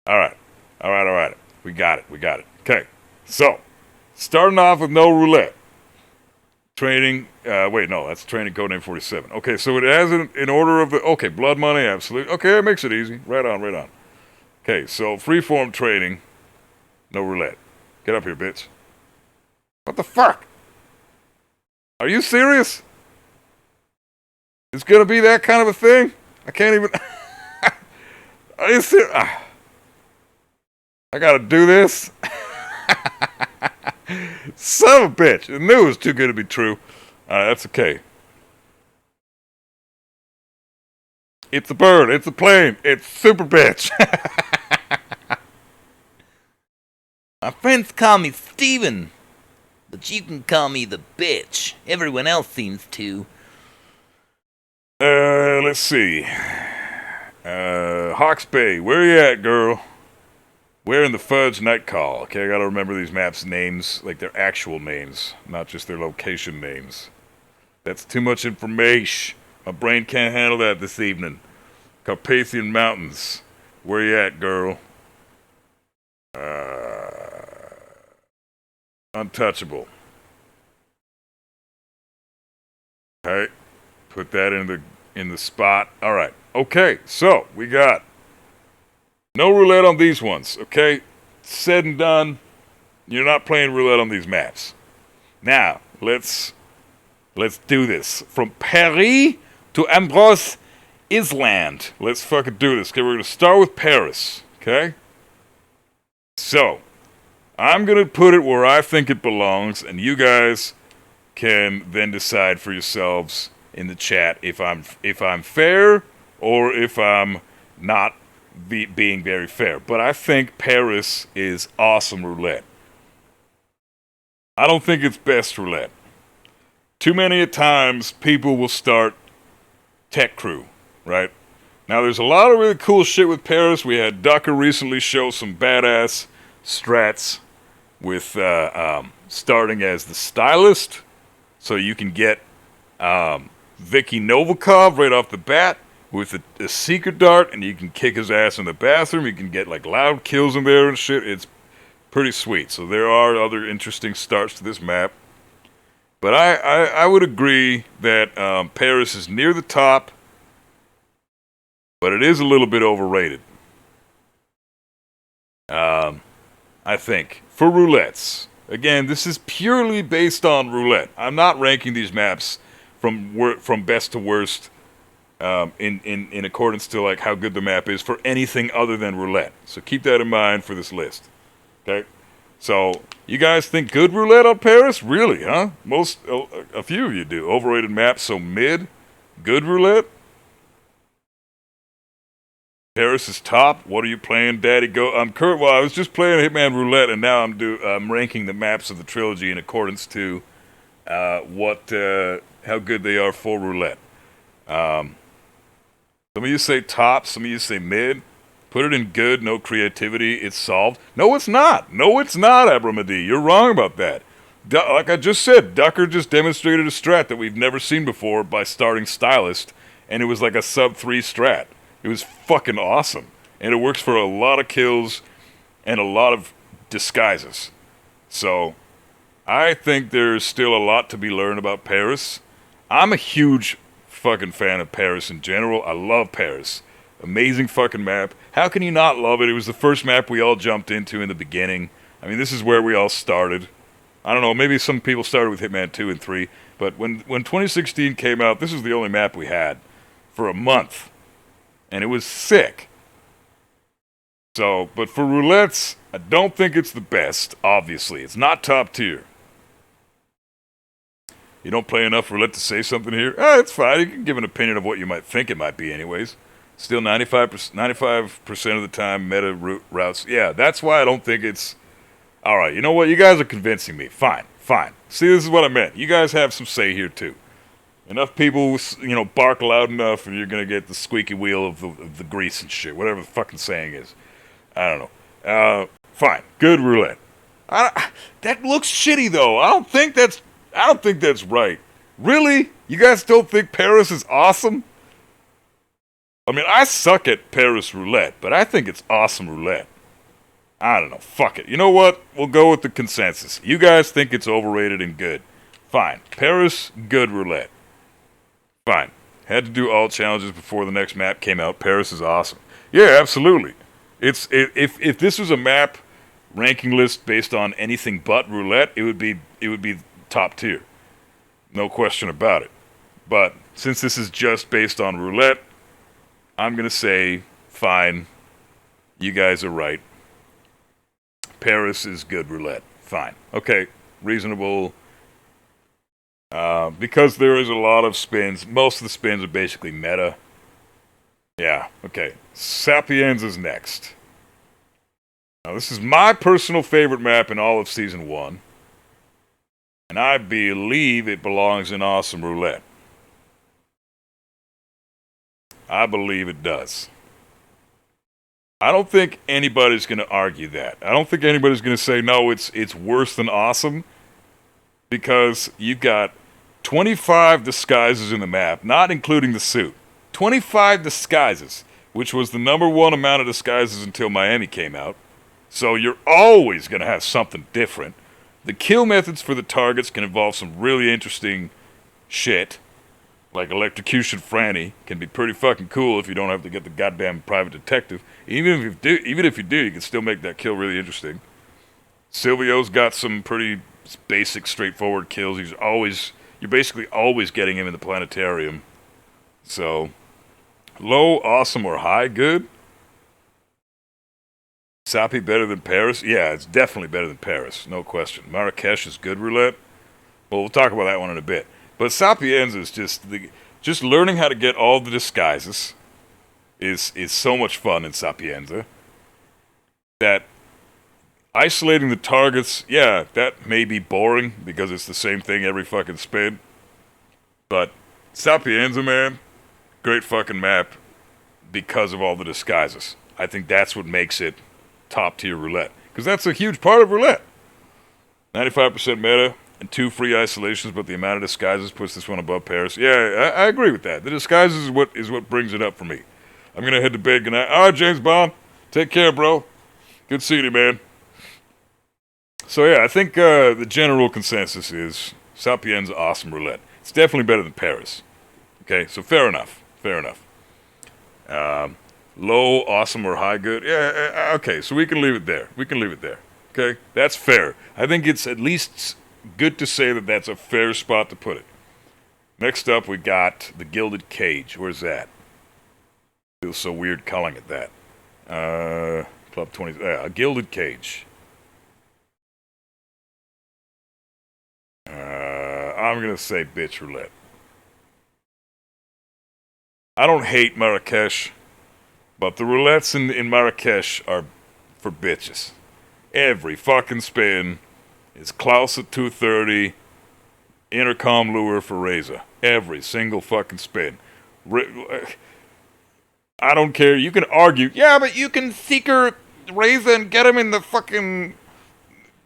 All right. All right, all right. We got it. We got it. Okay. So, starting off with no roulette. Training, wait, no, that's training code name 47. Okay, so it has in order of the, okay, blood money, absolutely. Okay, that makes it easy. Right on, right on. Okay, so freeform trading, no roulette. Get up here, bitch. What the fuck? Are you serious? It's gonna be that kind of a thing? I can't even. Are you serious? I gotta do this? Son of a bitch. I knew it was too good to be true. That's okay. It's a bird. It's a plane. It's super bitch. My friends call me Steven, but you can call me the bitch. Everyone else seems to. Let's see. Hawks Bay, where you at, girl? Where in the fudge night call? Okay, I gotta remember these maps' names, like their actual names, not just their location names. That's too much information. My brain can't handle that this evening. Carpathian Mountains. Where you at, girl? Untouchable. Okay. Put that in the spot. Alright. Okay, so we got no roulette on these ones, okay? Said and done. You're not playing roulette on these maps. Now, let's do this. From Paris to Ambrose Island. Let's fucking do this. Okay, we're gonna start with Paris. Okay? So, I'm gonna put it where I think it belongs, and you guys can then decide for yourselves in the chat if I'm fair or if I'm not being very fair. But I think Paris is awesome roulette. I don't think it's best roulette. Too many times people will start tech crew, right? Now there's a lot of really cool shit with Paris. We had Ducker recently show some badass strats with starting as the stylist, so you can get Vicky Novikov right off the bat with a secret dart, and you can kick his ass in the bathroom. You can get like loud kills in there and shit. It's pretty sweet. So there are other interesting starts to this map. But I would agree that Paris is near the top, but it is a little bit overrated. I think. For roulettes. Again, this is purely based on roulette. I'm not ranking these maps from best to worst in accordance to like how good the map is for anything other than roulette. So keep that in mind for this list. Okay? So, you guys think good roulette on Paris? Really, huh? A few of you do. Overrated maps, so mid. Good roulette? Paris is top. What are you playing, Daddy? Go. Well, I was just playing Hitman Roulette, and now I'm ranking the maps of the trilogy in accordance to how good they are for roulette. Some of you say top, some of you say mid. Put it in good, no creativity, it's solved. No, it's not. No, it's not, Abramadi. You're wrong about that. Like I just said, Ducker just demonstrated a strat that we've never seen before by starting Stylist, and it was like a sub-3 strat. It was fucking awesome. And it works for a lot of kills and a lot of disguises. So, I think there's still a lot to be learned about Paris. I'm a huge fucking fan of Paris in general. I love Paris. Amazing fucking map. How can you not love it? It was the first map we all jumped into in the beginning. I mean, this is where we all started. I don't know, maybe some people started with Hitman 2 and 3, but when 2016 came out, this was the only map we had for a month. And it was sick. So, but for roulettes, I don't think it's the best, obviously. It's not top tier. You don't play enough roulette to say something here? It's fine. You can give an opinion of what you might think it might be anyways. Still 95% of the time, meta routes. Yeah, that's why I don't think it's... Alright, you know what? You guys are convincing me. Fine. See, this is what I meant. You guys have some say here, too. Enough people, bark loud enough, and you're going to get the squeaky wheel of the grease and shit. Whatever the fucking saying is. I don't know. Fine. Good roulette. That looks shitty, though. I don't think that's right. Really? You guys don't think Paris is awesome? I mean, I suck at Paris roulette, but I think it's awesome roulette. I don't know. Fuck it. You know what? We'll go with the consensus. You guys think it's overrated and good. Fine. Paris, good roulette. Fine. Had to do all challenges before the next map came out. Paris is awesome. Yeah, absolutely. If this was a map ranking list based on anything but roulette, it would be top tier. No question about it. But since this is just based on roulette, I'm gonna say fine. You guys are right. Paris is good roulette. Fine. Okay. Reasonable. Because there is a lot of spins. Most of the spins are basically meta. Yeah. Okay. Sapienza's next. Now, this is my personal favorite map in all of Season 1. And I believe it belongs in Awesome Roulette. I believe it does. I don't think anybody's going to argue that. I don't think anybody's going to say, no, it's worse than Awesome. Because you've got 25 disguises in the map, not including the suit. 25 disguises, which was the #1 amount of disguises until Miami came out. So you're always going to have something different. The kill methods for the targets can involve some really interesting shit. Like Electrocution Franny can be pretty fucking cool if you don't have to get the goddamn private detective. Even if you do, you can still make that kill really interesting. Silvio's got some pretty basic, straightforward kills. You're basically always getting him in the planetarium. So, low, awesome, or high, good? Sapi better than Paris? Yeah, it's definitely better than Paris, no question. Marrakesh is good roulette. Well, we'll talk about that one in a bit. But Sapienza is just learning how to get all the disguises is so much fun in Sapienza. That isolating the targets, yeah, that may be boring because it's the same thing every fucking spin. But Sapienza, man, great fucking map because of all the disguises. I think that's what makes it top tier roulette. Because that's a huge part of roulette. 95% meta and 2 free isolations, but the amount of disguises puts this one above Paris. Yeah, I agree with that. The disguises is what brings it up for me. I'm going to head to bed. Good night. All right, James Bond. Take care, bro. Good seeing you, man. So yeah, I think the general consensus is Sapienza awesome roulette. It's definitely better than Paris. Okay, so fair enough. Fair enough. Low, awesome, or high good? Yeah, okay, so we can leave it there. We can leave it there. Okay, that's fair. I think it's at least good to say that that's a fair spot to put it. Next up, we got the Gilded Cage. Where's that? Feels so weird calling it that. Club 20. A Gilded Cage. I'm gonna say bitch roulette. I don't hate Marrakesh, but the roulettes in Marrakesh are for bitches. Every fucking spin is Klaus at 230, intercom lure for Reza. Every single fucking spin. I don't care. You can argue, yeah, but you can seeker Reza and get him in the fucking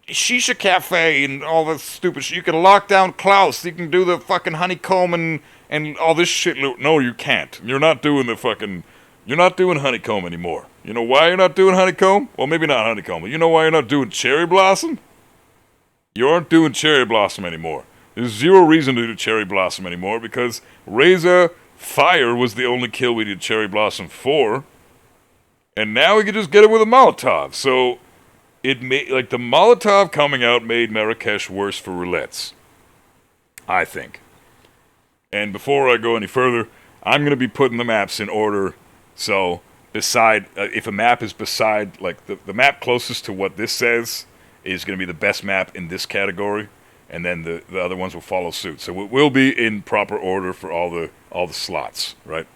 shisha cafe and all this stupid shit. You can lock down Klaus. You can do the fucking honeycomb and all this shit. No, you can't. You're not doing you're not doing honeycomb anymore. You know why you're not doing honeycomb? Well, maybe not honeycomb, but you know why you're not doing cherry blossom? You aren't doing cherry blossom anymore. There's zero reason to do cherry blossom anymore because Reza Fire was the only kill we did cherry blossom for. And now we can just get it with a Molotov. So it made, like, the Molotov coming out made Marrakesh worse for roulettes. I think. And before I go any further, I'm going to be putting the maps in order. So, if a map is beside, like, the map closest to what this says is going to be the best map in this category. And then the other ones will follow suit. So it will be in proper order for all the slots, right?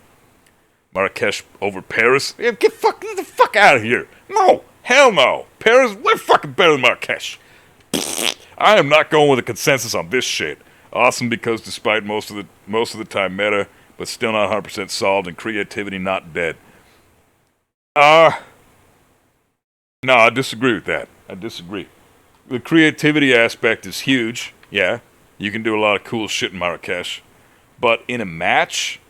Marrakesh over Paris? Yeah, get the fuck out of here. No! Hell no! Paris, we're fucking better than Marrakesh. I am not going with a consensus on this shit. Awesome because despite most of the time meta, but still not 100% solved and creativity not dead. No, I disagree with that. I disagree. The creativity aspect is huge. Yeah, you can do a lot of cool shit in Marrakesh. But in a match,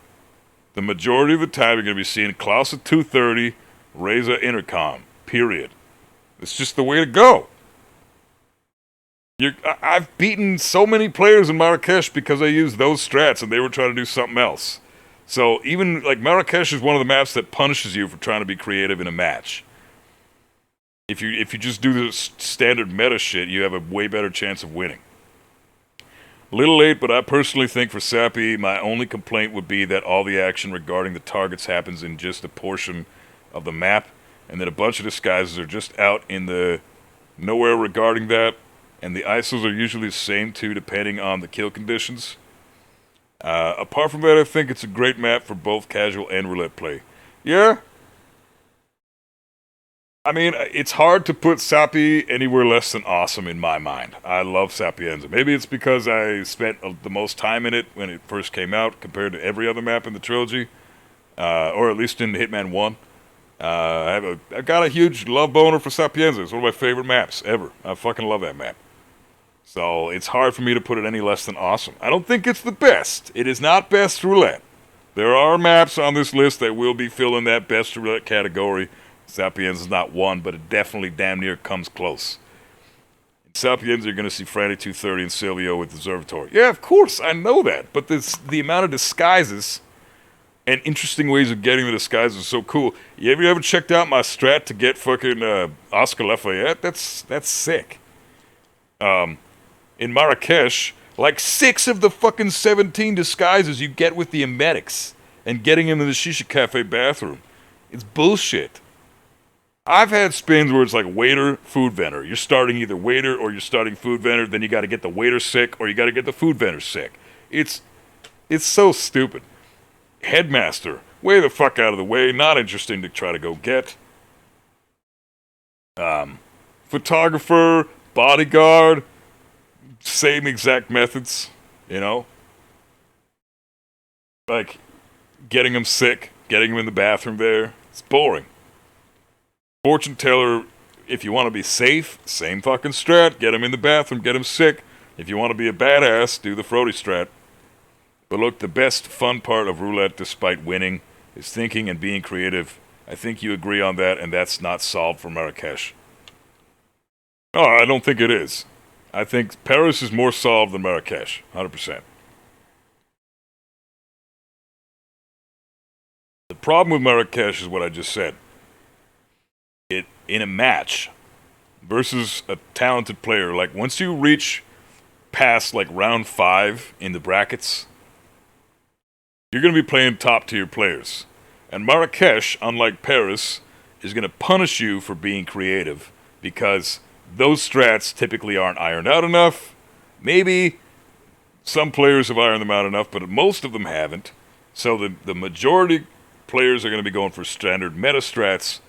the majority of the time you're going to be seeing Klaus at 230, Reza intercom. Period. It's just the way to go. I've beaten so many players in Marrakesh because I used those strats and they were trying to do something else. So even, like, Marrakesh is one of the maps that punishes you for trying to be creative in a match. If you just do the standard meta shit, you have a way better chance of winning. A little late, but I personally think for Sappy, my only complaint would be that all the action regarding the targets happens in just a portion of the map, and that a bunch of disguises are just out in the nowhere regarding that, and the ISOs are usually the same too, depending on the kill conditions. Apart from that, I think it's a great map for both casual and roulette play. Yeah? I mean, it's hard to put Sapi anywhere less than awesome in my mind. I love Sapienza. Maybe it's because I spent the most time in it when it first came out compared to every other map in the trilogy, or at least in Hitman 1. I've got a huge love boner for Sapienza. It's one of my favorite maps ever. I fucking love that map. So it's hard for me to put it any less than awesome. I don't think it's the best. It is not best roulette. There are maps on this list that will be filling that best roulette category. Sapienza is not one, but it definitely damn near comes close. In Sapienza, you're going to see Franny 230 and Silvio with Observatory. Yeah, of course, I know that. But the amount of disguises and interesting ways of getting the disguises is so cool. Have you ever checked out my strat to get fucking Oscar Lafayette? That's sick. In Marrakesh, like 6 of the fucking 17 disguises you get with the emetics and getting him in the Shisha Cafe bathroom. It's bullshit. I've had spins where it's like waiter, food vendor. You're starting either waiter or you're starting food vendor, then you got to get the waiter sick or you got to get the food vendor sick. It's so stupid. Headmaster, way the fuck out of the way, not interesting to try to go get. Photographer, bodyguard, same exact methods, you know? Like, getting him sick, getting him in the bathroom there, it's boring. Fortune teller, if you want to be safe, same fucking strat. Get him in the bathroom, get him sick. If you want to be a badass, do the Frody strat. But look, the best fun part of roulette, despite winning, is thinking and being creative. I think you agree on that, and that's not solved for Marrakesh. No, I don't think it is. I think Paris is more solved than Marrakesh, 100%. The problem with Marrakesh is what I just said. In a match versus a talented player, like once you reach past like round 5 in the brackets, you're going to be playing top tier players. And Marrakesh, unlike Paris, is going to punish you for being creative because those strats typically aren't ironed out enough. Maybe some players have ironed them out enough, but most of them haven't. So the majority players are going to be going for standard meta strats,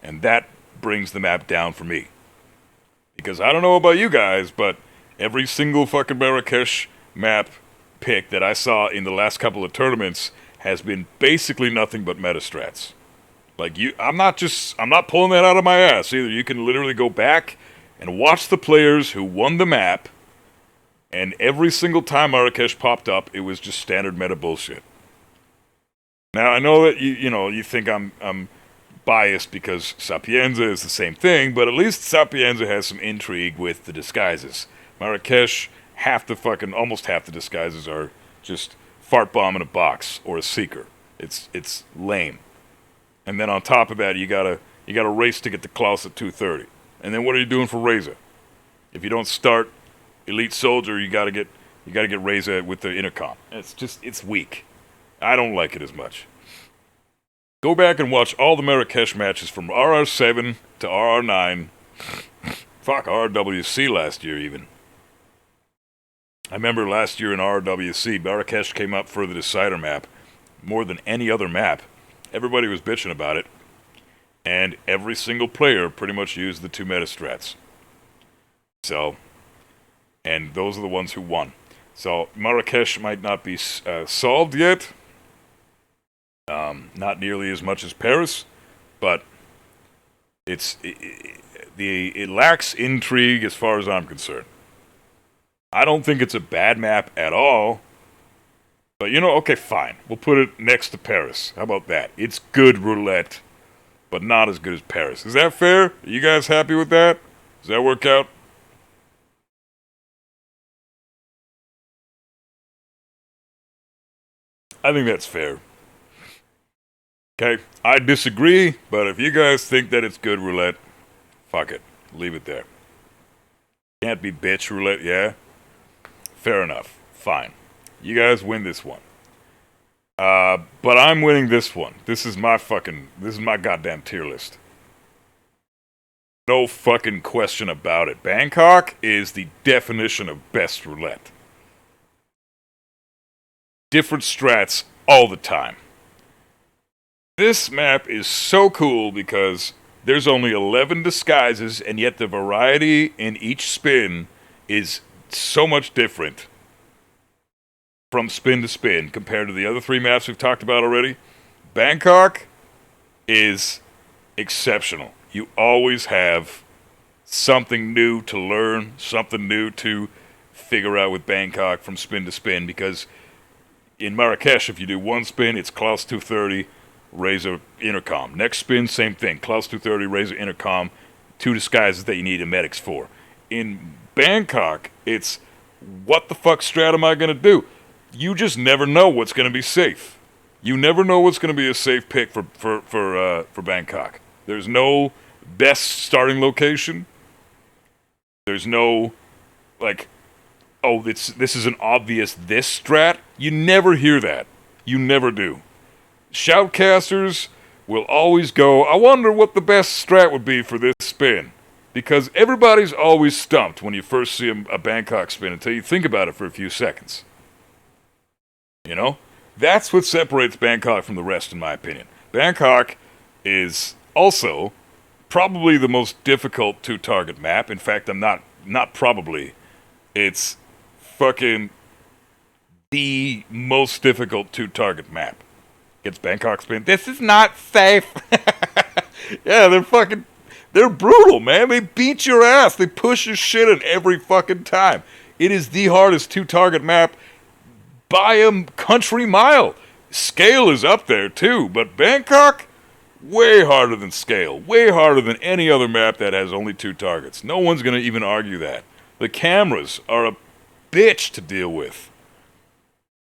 and that brings the map down for me. Because I don't know about you guys, but every single fucking Marrakesh map pick that I saw in the last couple of tournaments has been basically nothing but meta strats. Like I'm not pulling that out of my ass either. You can literally go back and watch the players who won the map, and every single time Marrakesh popped up, it was just standard meta bullshit. Now I know that you think I'm biased because Sapienza is the same thing, but at least Sapienza has some intrigue with the disguises. Marrakesh, almost half the disguises are just fart bomb in a box or a seeker. It's lame. And then on top of that, you gotta race to get the Klaus at 230. And then what are you doing for Reza? If you don't start Elite Soldier, you gotta get Reza with the intercom. It's weak. I don't like it as much. Go back and watch all the Marrakesh matches from RR7 to RR9. Fuck, RRWC last year even. I remember last year in RRWC, Marrakesh came up for the Decider map more than any other map. Everybody was bitching about it. And every single player pretty much used the 2 meta strats. So, and those are the ones who won. So, Marrakesh might not be solved yet. Not nearly as much as Paris, but it lacks intrigue as far as I'm concerned. I don't think it's a bad map at all, but okay, fine. We'll put it next to Paris. How about that? It's good roulette. but not as good as Paris. Is that fair? Are you guys happy with that? Does that work out? I think that's fair. Okay, I disagree, but if you guys think that it's good roulette, fuck it. Leave it there. Can't be bitch roulette, yeah? Fair enough. Fine. You guys win this one. But I'm winning this one. This is my goddamn tier list. No fucking question about it. Bangkok is the definition of best roulette. Different strats all the time. This map is so cool because there's only 11 disguises, and yet the variety in each spin is so much different from spin to spin compared to the other 3 maps we've talked about already. Bangkok is exceptional. You always have something new to learn, something new to figure out with Bangkok from spin to spin, because in Marrakesh, if you do 1 spin, it's Klaus 230, Razor Intercom. Next spin, same thing. Klaus 230, Razor Intercom, 2 disguises that you need emetics for. In Bangkok, it's what the fuck strat am I going to do? You just never know what's going to be safe. You never know what's going to be a safe pick for Bangkok. There's no best starting location. There's no, like, oh, this is an obvious this strat. You never hear that. You never do. Shoutcasters will always go, I wonder what the best strat would be for this spin. Because everybody's always stumped when you first see a Bangkok spin until you think about it for a few seconds. You know? That's what separates Bangkok from the rest, in my opinion. Bangkok is also probably the most difficult 2-target map. In fact, I'm not probably. It's fucking the most difficult 2-target map. Gets Bangkok spin. This is not safe. Yeah, they're brutal, man. They beat your ass. They push your shit in every fucking time. It is the hardest 2-target map by a country mile. Scale is up there too, but Bangkok, way harder than Scale. Way harder than any other map that has only 2 targets. No one's going to even argue that. The cameras are a bitch to deal with.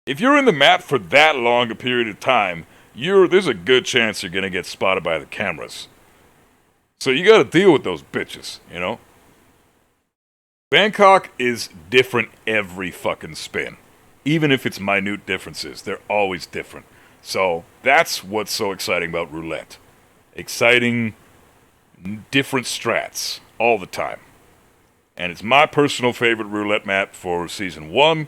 If you're in the map for that long a period of time, there's a good chance you're going to get spotted by the cameras. So you got to deal with those bitches, you know? Bangkok is different every fucking spin. Even if it's minute differences, they're always different. So that's what's so exciting about roulette. Exciting, different strats all the time. And it's my personal favorite roulette map for Season 1.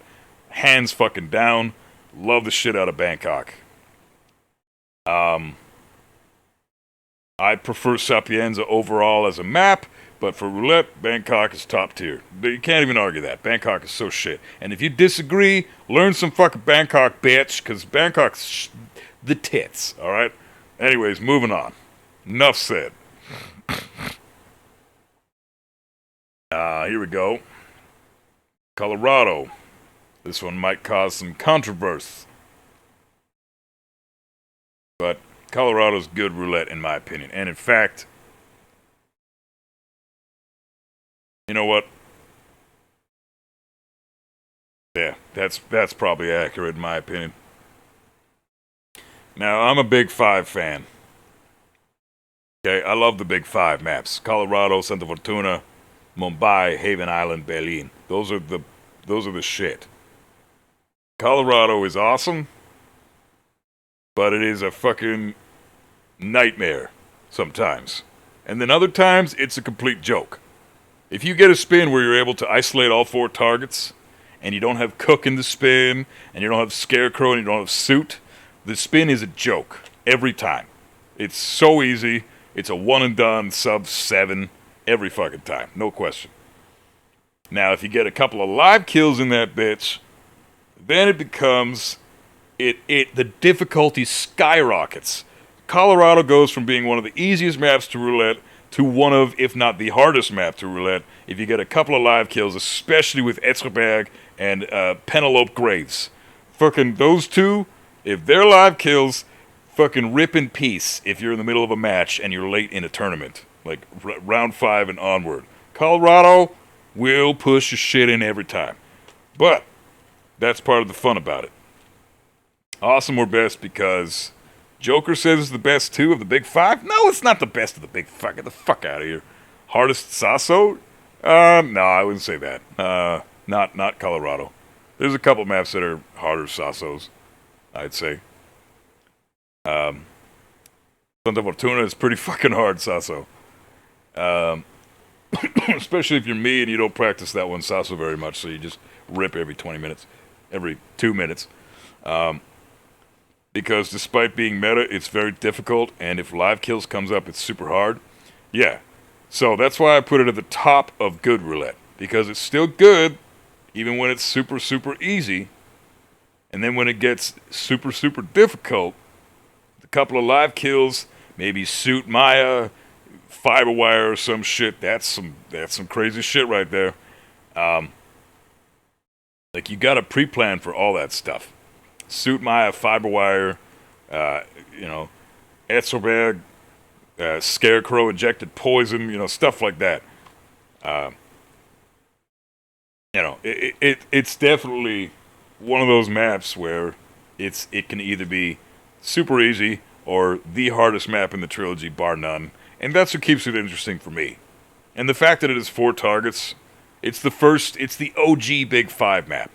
Hands fucking down. Love the shit out of Bangkok. I prefer Sapienza overall as a map, but for roulette, Bangkok is top tier. You can't even argue that. Bangkok is so shit. And if you disagree, learn some fucking Bangkok, bitch, because Bangkok's the tits, alright? Anyways, moving on. Enough said. Here we go. Colorado. This one might cause some controversy. But Colorado's good roulette, in my opinion. And in fact, you know what? Yeah, that's probably accurate, in my opinion. Now, I'm a Big 5 fan. Okay, I love the Big 5 maps. Colorado, Santa Fortuna, Mumbai, Haven Island, Berlin. Those are the shit. Colorado is awesome, but it is a fucking nightmare sometimes. And then other times, it's a complete joke. If you get a spin where you're able to isolate all 4 targets, and you don't have Cook in the spin, and you don't have Scarecrow, and you don't have Suit, the spin is a joke every time. It's so easy. It's a one and done, sub 7 every fucking time. No question. Now, if you get a couple of live kills in that bitch, then it becomes... the difficulty skyrockets. Colorado goes from being one of the easiest maps to roulette to one of, if not the hardest map to roulette, if you get a couple of live kills, especially with Etzerberg and Penelope Graves. Fucking those two, if they're live kills, fucking rip in peace if you're in the middle of a match and you're late in a tournament. Like round 5 and onward. Colorado will push your shit in every time. But that's part of the fun about it. Awesome or best because Joker says it's the best 2 of the big 5. No, it's not the best of the big 5. Get the fuck out of here. Hardest Sasso? No, I wouldn't say that. Not Colorado. There's a couple maps that are harder Sassos, I'd say. Santa Fortuna is pretty fucking hard Sasso. Especially if you're me and you don't practice that one Sasso very much, so you just rip every 20 minutes, every 2 minutes. Because despite being meta, it's very difficult, and if live kills comes up, it's super hard. Yeah. So that's why I put it at the top of good roulette. Because it's still good, even when it's super, super easy. And then when it gets super, super difficult, a couple of live kills, maybe Suit Maya, Fiberwire or some shit, that's some crazy shit right there. Like, you gotta pre-plan for all that stuff. Suit Maya, Fiberwire, Etzelberg, Scarecrow, Injected Poison, stuff like that. It's definitely one of those maps where it can either be super easy or the hardest map in the trilogy, bar none. And that's what keeps it interesting for me. And the fact that it is 4 targets, it's the OG Big 5 map.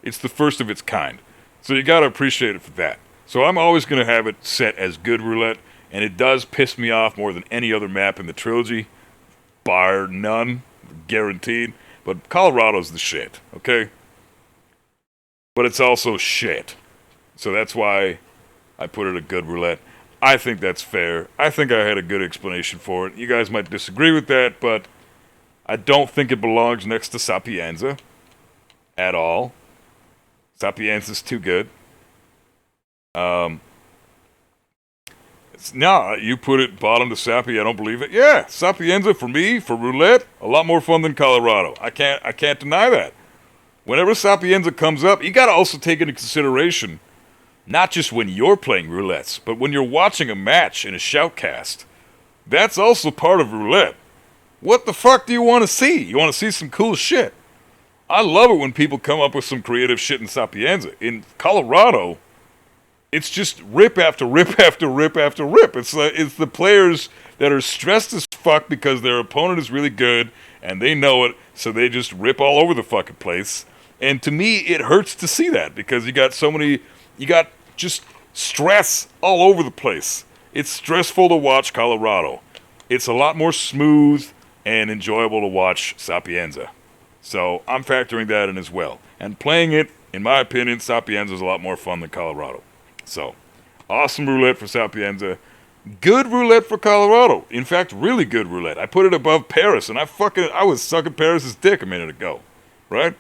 It's the first of its kind. So you gotta appreciate it for that. So I'm always gonna have it set as good roulette, and it does piss me off more than any other map in the trilogy, bar none, guaranteed. But Colorado's the shit, okay? But it's also shit. So that's why I put it a good roulette. I think that's fair. I think I had a good explanation for it. You guys might disagree with that, but I don't think it belongs next to Sapienza at all. Sapienza's too good. You put it bottom to Sapi, I don't believe it. Yeah, Sapienza for me, for roulette, a lot more fun than Colorado. I can't deny that. Whenever Sapienza comes up, you gotta also take into consideration, not just when you're playing roulettes, but when you're watching a match in a shoutcast. That's also part of roulette. What the fuck do you want to see? You want to see some cool shit. I love it when people come up with some creative shit in Sapienza. In Colorado, it's just rip after rip after rip after rip. It's the players that are stressed as fuck because their opponent is really good and they know it, so they just rip all over the fucking place. And to me, it hurts to see that because you got just stress all over the place. It's stressful to watch Colorado. It's a lot more smooth and enjoyable to watch Sapienza. So I'm factoring that in as well. And playing it, in my opinion, Sapienza is a lot more fun than Colorado. So, awesome roulette for Sapienza. Good roulette for Colorado. In fact, really good roulette. I put it above Paris, and I was sucking Paris's dick a minute ago. Right?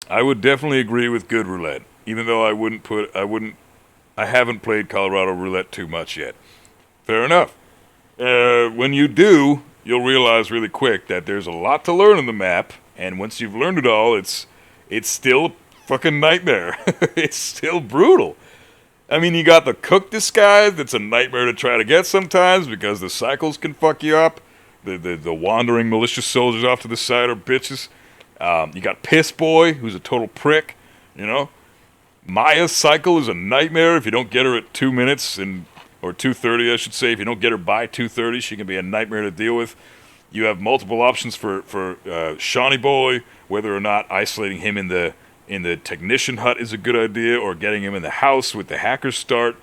I would definitely agree with good roulette. Even though I haven't played Colorado roulette too much yet. Fair enough. When you do, you'll realize really quick that there's a lot to learn on the map, and once you've learned it all, it's still a fucking nightmare. It's still brutal. I mean, you got the cook disguise that's a nightmare to try to get sometimes because the cycles can fuck you up. The wandering malicious soldiers off to the side are bitches. You got Piss Boy, who's a total prick, Maya's cycle is a nightmare if you don't get her at 2 minutes or 2:30, I should say. If you don't get her by 2:30, she can be a nightmare to deal with. You have multiple options for Shawnee Boy, whether or not isolating him in the technician hut is a good idea, or getting him in the house with the hacker start.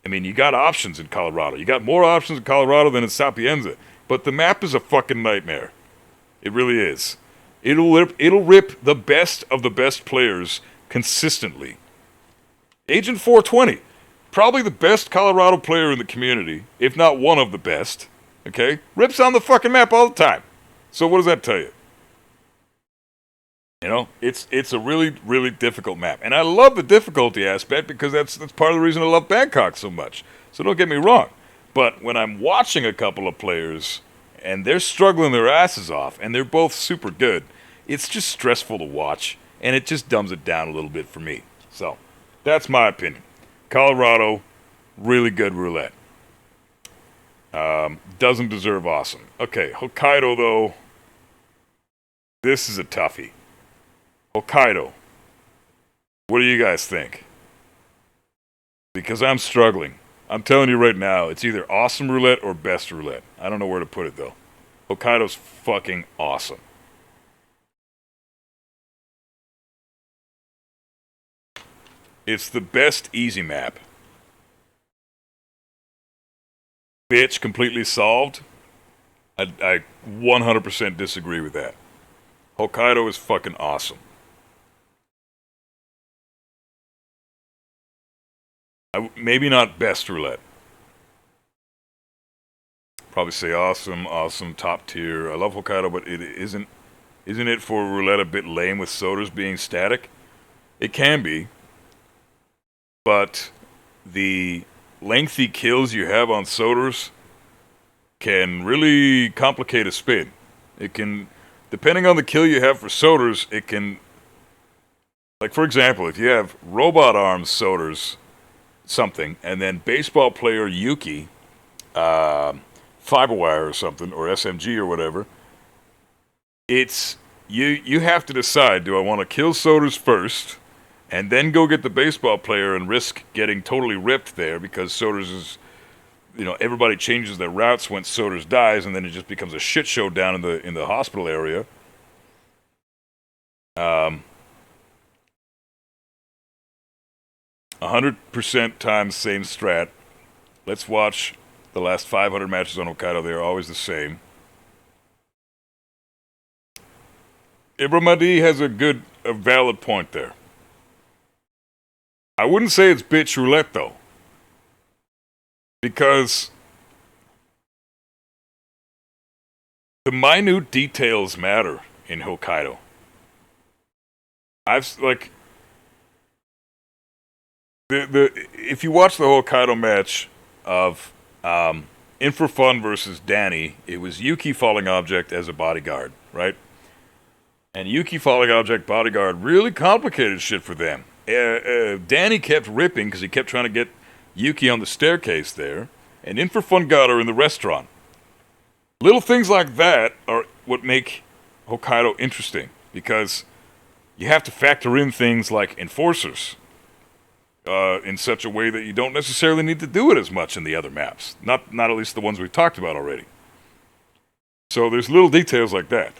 I mean, you got options in Colorado. You got more options in Colorado than in Sapienza. But the map is a fucking nightmare. It really is. It'll rip the best of the best players consistently. Agent 420, probably the best Colorado player in the community, if not one of the best, okay? Rips on the fucking map all the time. So what does that tell you? It's a really, really difficult map. And I love the difficulty aspect because that's part of the reason I love Bangkok so much. So don't get me wrong. But when I'm watching a couple of players and they're struggling their asses off and they're both super good, it's just stressful to watch. And it just dumbs it down a little bit for me. So that's my opinion. Colorado, really good roulette. Doesn't deserve awesome. Okay, Hokkaido, though. This is a toughie. Hokkaido. What do you guys think? Because I'm struggling. I'm telling you right now, it's either awesome roulette or best roulette. I don't know where to put it, though. Hokkaido's fucking awesome. It's the best easy map. Bitch, completely solved. I 100% disagree with that. Hokkaido is fucking awesome. Maybe not best roulette. Probably say awesome, top tier. I love Hokkaido, but isn't it for roulette a bit lame with soders being static? It can be, but the lengthy kills you have on soders can really complicate a spin. It can, depending on the kill you have for soders, it can, like for example, if you have robot arms soders something, and then baseball player Yuki, Fiberwire or something, or SMG or whatever, it's, you have to decide, do I want to kill soders first, and then go get the baseball player and risk getting totally ripped there, because soders is, you know, everybody changes their routes when soders dies, and then it just becomes a shit show down in the hospital area. 100% times same strat. Let's watch the last 500 matches on Hokkaido. They are always the same. Ibramadi has a valid point there. I wouldn't say it's bitch roulette, though. Because the minute details matter in Hokkaido. If you watch the Hokkaido match of In4Fun versus Danny, it was Yuki falling object as a bodyguard, right? And Yuki falling object bodyguard really complicated shit for them. Danny kept ripping because he kept trying to get Yuki on the staircase there, and In4Fun got her in the restaurant. Little things like that are what make Hokkaido interesting, because you have to factor in things like enforcers in such a way that you don't necessarily need to do it as much in the other maps. Not at least the ones we've talked about already. So there's little details like that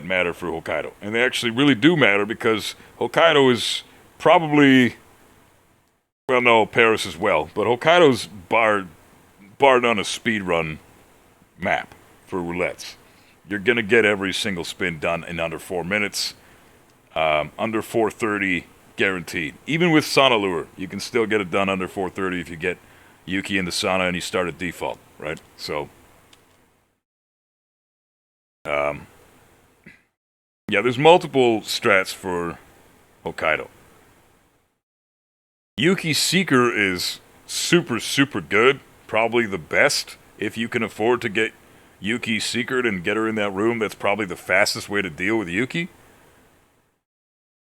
matter for Hokkaido. And they actually really do matter, because Hokkaido is probably, well, no, Paris as well, but Hokkaido's bar none a speed run map for roulettes. You're going to get every single spin done in under 4 minutes. Under 4:30 guaranteed. Even with Sauna Lure, you can still get it done under 4:30 if you get Yuki into Sauna and you start at default, right? So, yeah, there's multiple strats for Hokkaido. Yuki Seeker is super, super good. Probably the best. If you can afford to get Yuki Seekered and get her in that room, that's probably the fastest way to deal with Yuki.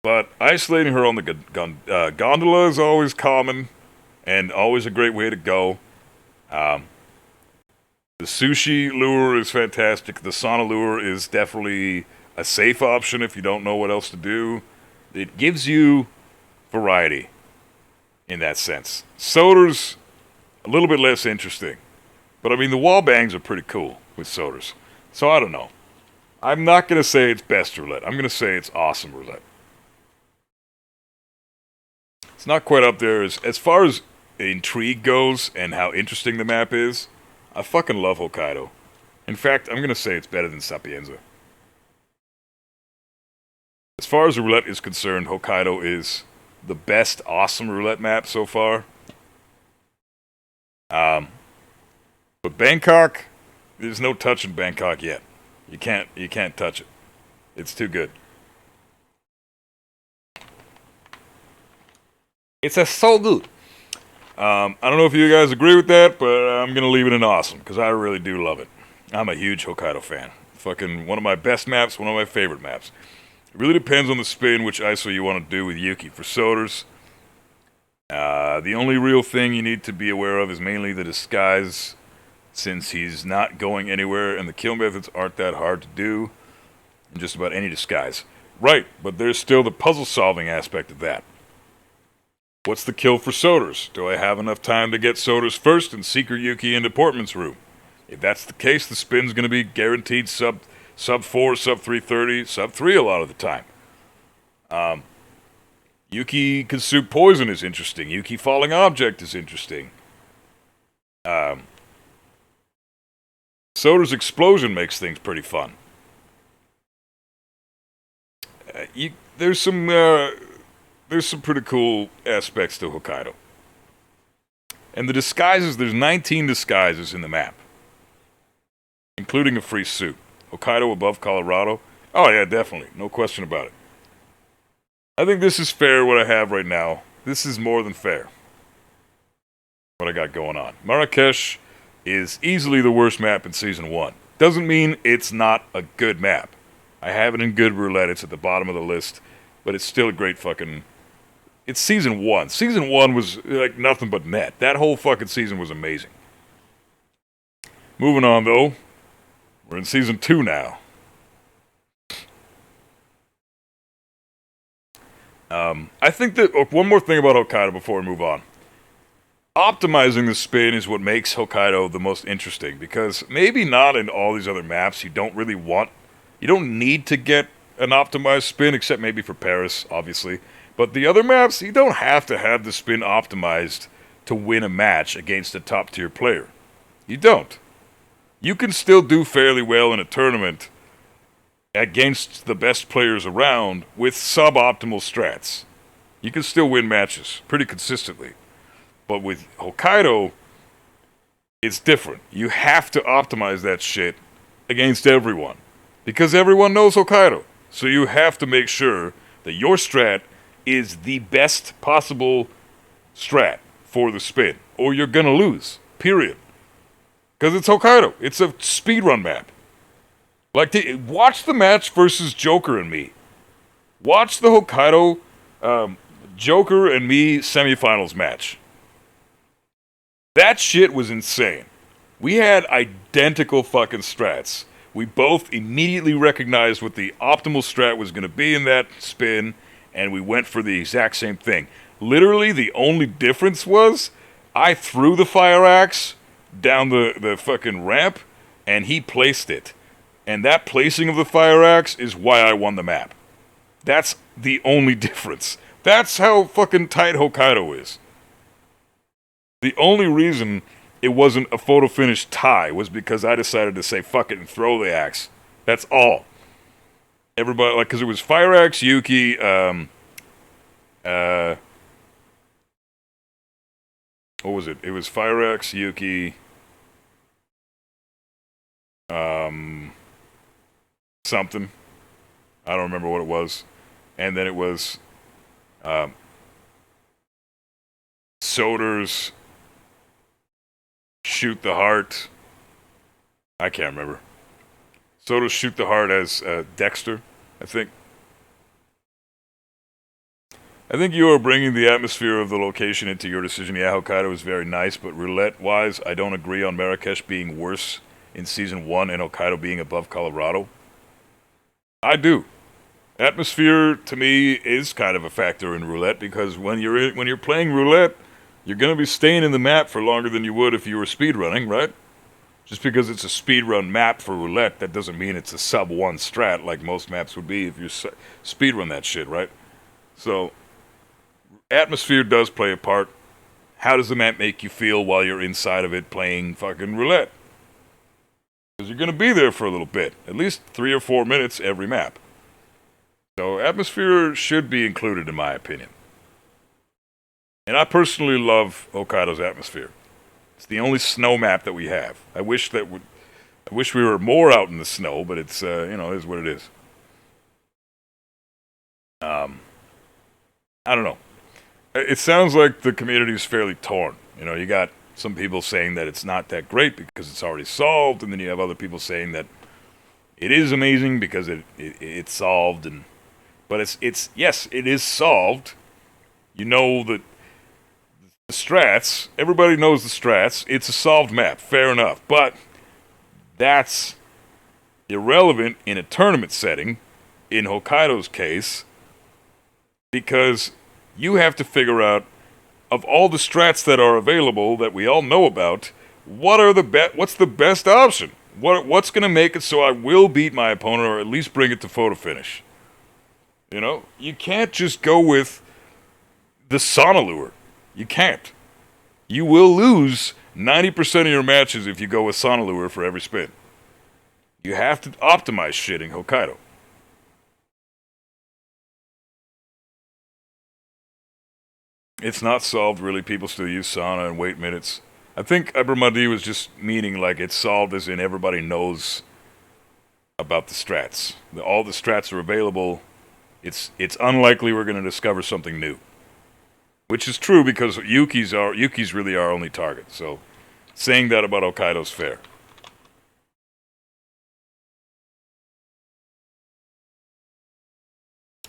But isolating her on the gondola is always common and always a great way to go. The sushi lure is fantastic. The sauna lure is definitely a safe option if you don't know what else to do. It gives you variety in that sense. Soders, a little bit less interesting. But I mean, the wall bangs are pretty cool with soders. So I don't know. I'm not going to say it's best roulette. I'm going to say it's awesome roulette. It's not quite up there. As far as intrigue goes and how interesting the map is, I fucking love Hokkaido. In fact, I'm going to say it's better than Sapienza. As far as the roulette is concerned, Hokkaido is the best awesome roulette map so far. But Bangkok, there's no touching Bangkok yet. You can't touch it. It's too good. It's so good. I don't know if you guys agree with that, but I'm going to leave it in awesome, because I really do love it. I'm a huge Hokkaido fan. Fucking one of my best maps, one of my favorite maps. It really depends on the spin, which ISO you want to do with Yuki. For soders, The only real thing you need to be aware of is mainly the disguise, since he's not going anywhere and the kill methods aren't that hard to do in just about any disguise. Right, but there's still the puzzle solving aspect of that. What's the kill for Soders? Do I have enough time to get Soders first and Secret Yuki into Portman's room? If that's the case, the spin's going to be guaranteed sub 4, sub 330, sub 3 a lot of the time. Yuki Consume Poison is interesting. Yuki Falling Object is interesting. Soda's Explosion makes things pretty fun. There's some pretty cool aspects to Hokkaido. And the disguises, there's 19 disguises in the map, including a free suit. Hokkaido above Colorado. Oh yeah, definitely. No question about it. I think this is fair what I have right now. This is more than fair. What I got going on. Marrakesh is easily the worst map in Season 1. Doesn't mean it's not a good map. I have it in good roulette. It's at the bottom of the list. But it's still a great fucking... It's Season 1. Season 1 was like nothing but net. That whole fucking season was amazing. Moving on, though. We're in Season 2 now. I think that... one more thing about Hokkaido before we move on. Optimizing the spin is what makes Hokkaido the most interesting, because maybe not in all these other maps you don't really want... You don't need to get an optimized spin, except maybe for Paris, obviously. But the other maps, you don't have to have the spin optimized to win a match against a top-tier player. You don't. You can still do fairly well in a tournament against the best players around with suboptimal strats. You can still win matches pretty consistently. But with Hokkaido, it's different. You have to optimize that shit against everyone. Because everyone knows Hokkaido. So you have to make sure that your strat is the best possible strat for the spin. Or you're gonna lose. Period. Because it's Hokkaido. It's a speedrun map. Like, watch the match versus Joker and me. Watch the Hokkaido Joker and me semifinals match. That shit was insane. We had identical fucking strats. We both immediately recognized what the optimal strat was going to be in that spin, and we went for the exact same thing. Literally, the only difference was I threw the fire axe down the fucking ramp, and he placed it. And that placing of the fire axe is why I won the map. That's the only difference. That's how fucking tight Hokkaido is. The only reason it wasn't a photo finish tie was because I decided to say fuck it and throw the axe. That's all. Everybody, like, because it was fire axe, Yuki, what was it? It was fire axe, Yuki, something. I don't remember what it was. And then it was, Soder's Shoot the Heart. I can't remember. Soder's Shoot the Heart as Dexter, I think. I think you are bringing the atmosphere of the location into your decision. Yeah, Hokkaido is very nice, but roulette-wise, I don't agree on Marrakesh being worse in Season 1 and Hokkaido being above Colorado. I do. Atmosphere, to me, is kind of a factor in roulette, because when you're playing roulette, you're going to be staying in the map for longer than you would if you were speedrunning, right? Just because it's a speedrun map for roulette, that doesn't mean it's a sub-1 strat like most maps would be if you speedrun that shit, right? So, atmosphere does play a part. How does the map make you feel while you're inside of it playing fucking roulette? Because you're going to be there for a little bit. At least 3 or 4 minutes every map. So, atmosphere should be included in my opinion. And I personally love Hokkaido's atmosphere. It's the only snow map that we have. I wish we were more out in the snow, but it's it is what it is. I don't know. It sounds like the community is fairly torn. You know, you got some people saying that it's not that great because it's already solved, and then you have other people saying that it is amazing because it's solved. But it's yes, it is solved. You know that The strats, everybody knows the strats. It's a solved map, fair enough. But that's irrelevant in a tournament setting, in Hokkaido's case, because you have to figure out, of all the strats that are available that we all know about, what's the best option? What's going to make it so I will beat my opponent or at least bring it to photo finish? You know, you can't just go with the Sonalure. You can't. You will lose 90% of your matches if you go with Sonalure for every spin. You have to optimize shit in Hokkaido. It's not solved, really. People still use Sana and wait minutes. I think Abramadi was just meaning like it's solved as in everybody knows about the strats. All the strats are available. It's unlikely we're going to discover something new. Which is true because Yuki's really our only target. So saying that about Hokkaido's fair.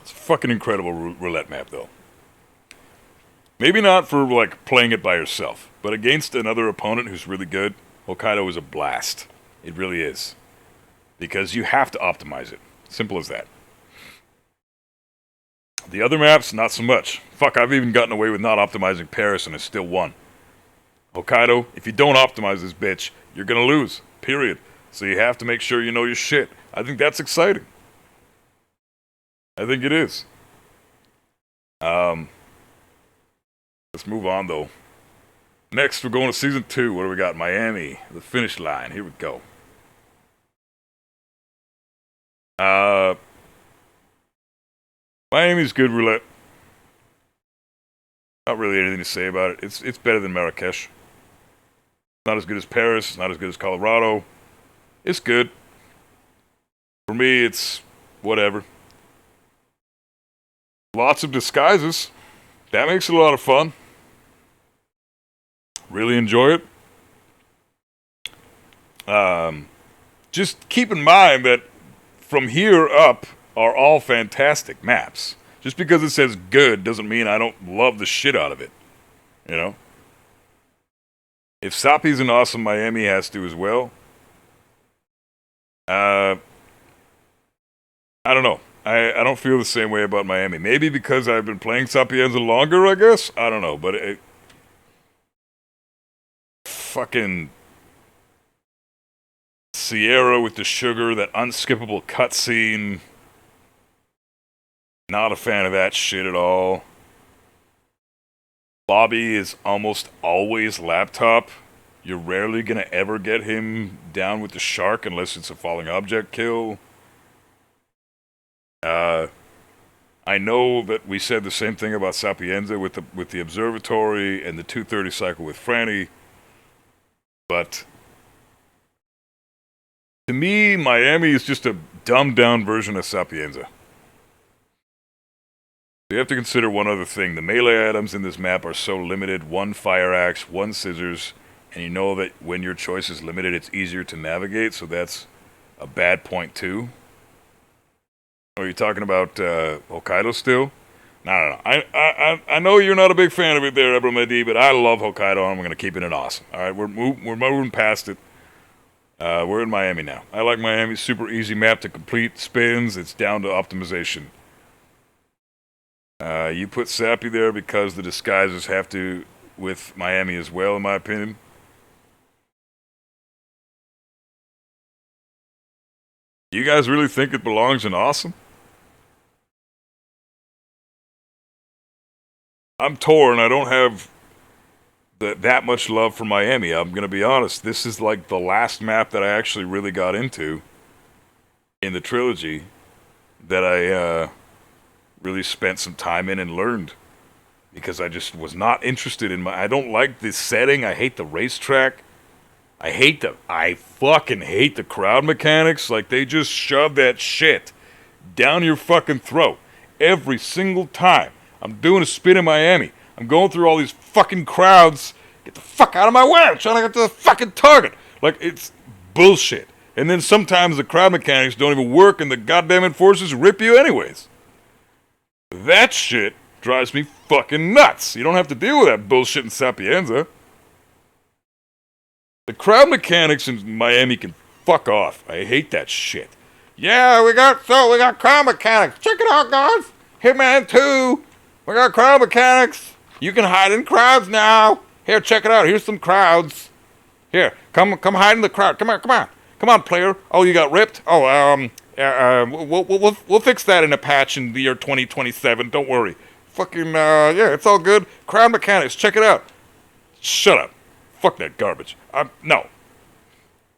It's a fucking incredible roulette map though. Maybe not for, like, playing it by yourself, but against another opponent who's really good, Hokkaido is a blast. It really is. Because you have to optimize it. Simple as that. The other maps, not so much. Fuck, I've even gotten away with not optimizing Paris and I still won. Hokkaido, if you don't optimize this bitch, you're gonna lose. Period. So you have to make sure you know your shit. I think that's exciting. I think it is. Let's move on, though. Next, we're going to Season 2. What do we got? Miami, the finish line. Here we go. Miami's good roulette. Not really anything to say about it. It's better than Marrakesh. Not as good as Paris. Not as good as Colorado. It's good. For me, it's whatever. Lots of disguises. That makes it a lot of fun. Really enjoy it. Just keep in mind that from here up are all fantastic maps. Just because it says good doesn't mean I don't love the shit out of it. You know? If Sapi's an awesome, Miami has to as well. I don't know. I don't feel the same way about Miami. Maybe because I've been playing Sapienza longer, I guess? I don't know, but fucking Sierra with the sugar, that unskippable cutscene. Not a fan of that shit at all. Bobby is almost always laptop. You're rarely gonna ever get him down with the shark unless it's a falling object kill. I know that we said the same thing about Sapienza with the observatory and the 230 cycle with Franny, but to me, Miami is just a dumbed down version of Sapienza. You have to consider one other thing. The melee items in this map are so limited. One fire axe, one scissors, and you know that when your choice is limited, it's easier to navigate, so that's a bad point too. Are you talking about Hokkaido still? No. I know you're not a big fan of it there, Abramadi, but I love Hokkaido, and I'm going to keep it in awesome. All right, we're moving past it. We're in Miami now. I like Miami. Super easy map to complete. Spins. It's down to optimization. You put Sappy there because the disguises have to with Miami as well, in my opinion. You guys really think it belongs in awesome? I'm torn. I don't have that much love for Miami. I'm going to be honest. This is like the last map that I actually really got into in the trilogy that I really spent some time in and learned, because I just was not interested in I don't like this setting. I hate the racetrack. I fucking hate the crowd mechanics. Like, they just shove that shit down your fucking throat every single time. I'm doing a spin in Miami. I'm going through all these fucking crowds. Get the fuck out of my way. I'm trying to get to the fucking target. Like, it's bullshit. And then sometimes the crowd mechanics don't even work and the goddamn enforcers rip you anyways. That shit drives me fucking nuts. You don't have to deal with that bullshit in Sapienza. The crowd mechanics in Miami can fuck off. I hate that shit. Yeah, we got crowd mechanics. Check it out, guys. Hitman 2. We got crowd mechanics. You can hide in crowds now. Here, check it out. Here's some crowds. Here, come hide in the crowd. Come on, player. Oh, you got ripped. Oh, we'll fix that in a patch in the year 2027. Don't worry. Fucking yeah, it's all good. Crowd mechanics. Check it out. Shut up. Fuck that garbage. No.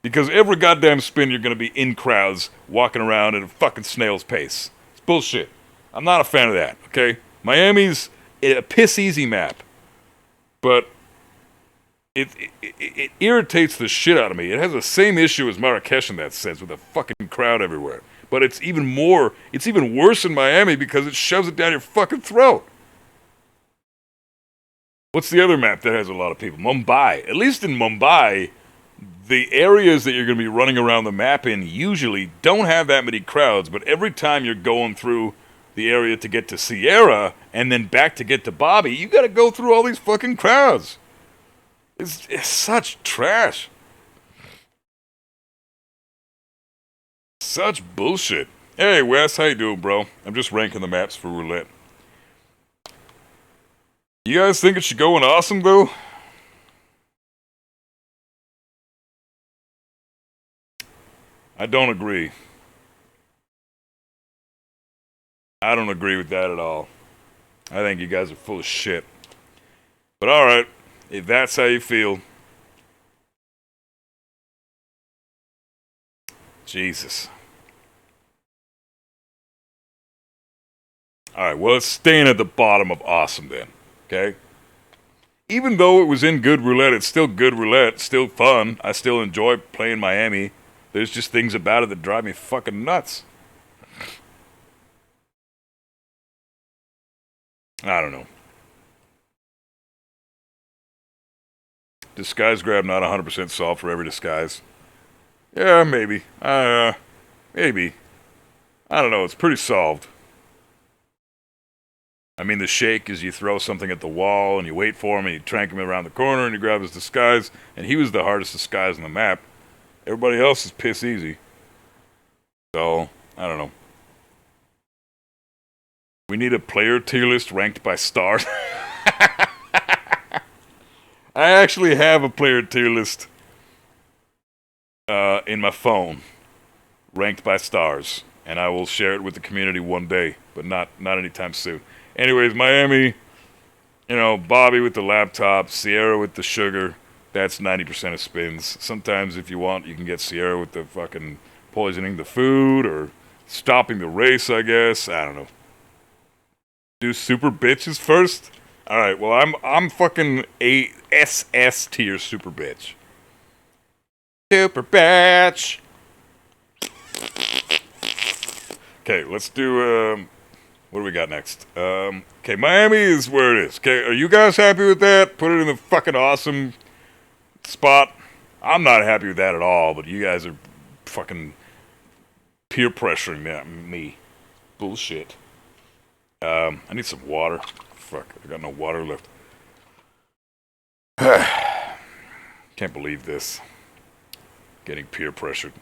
Because every goddamn spin you're gonna be in crowds, walking around at a fucking snail's pace. It's bullshit. I'm not a fan of that, okay? Miami's a piss-easy map. But it irritates the shit out of me. It has the same issue as Marrakesh in that sense, with a fucking crowd everywhere. But it's even worse in Miami because it shoves it down your fucking throat. What's the other map that has a lot of people? Mumbai. At least in Mumbai, the areas that you're going to be running around the map in usually don't have that many crowds, but every time you're going through the area to get to Sierra and then back to get to Bobby, you got to go through all these fucking crowds. It's such trash. Such bullshit. Hey, Wes, how you doing, bro? I'm just ranking the maps for Roulette. You guys think it should go in awesome, though? I don't agree. I don't agree with that at all. I think you guys are full of shit. But alright, if that's how you feel. Jesus. Alright, well, it's staying at the bottom of awesome then. Okay? Even though it was in good roulette, it's still good roulette, still fun. I still enjoy playing Miami. There's just things about it that drive me fucking nuts. I don't know. Disguise grab not 100% solved for every disguise. Yeah, maybe. Maybe. I don't know, it's pretty solved. I mean, the shake is you throw something at the wall and you wait for him and you trank him around the corner and you grab his disguise, and he was the hardest disguise on the map. Everybody else is piss easy. So, I don't know. We need a player tier list ranked by stars. I actually have a player tier list in my phone, ranked by stars, and I will share it with the community one day, but not anytime soon. Anyways, Miami, you know, Bobby with the laptop, Sierra with the sugar. That's 90% of spins. Sometimes, if you want, you can get Sierra with the fucking poisoning the food or stopping the race, I guess. I don't know. Do super bitches first? Alright, well, I'm fucking a SS tier super bitch. Super bitch! Okay, let's do, what do we got next? Okay, Miami is where it is. Okay, are you guys happy with that? Put it in the fucking awesome spot. I'm not happy with that at all, but you guys are fucking peer pressuring me. Bullshit. I need some water. Fuck, I got no water left. Can't believe this. Getting peer pressured.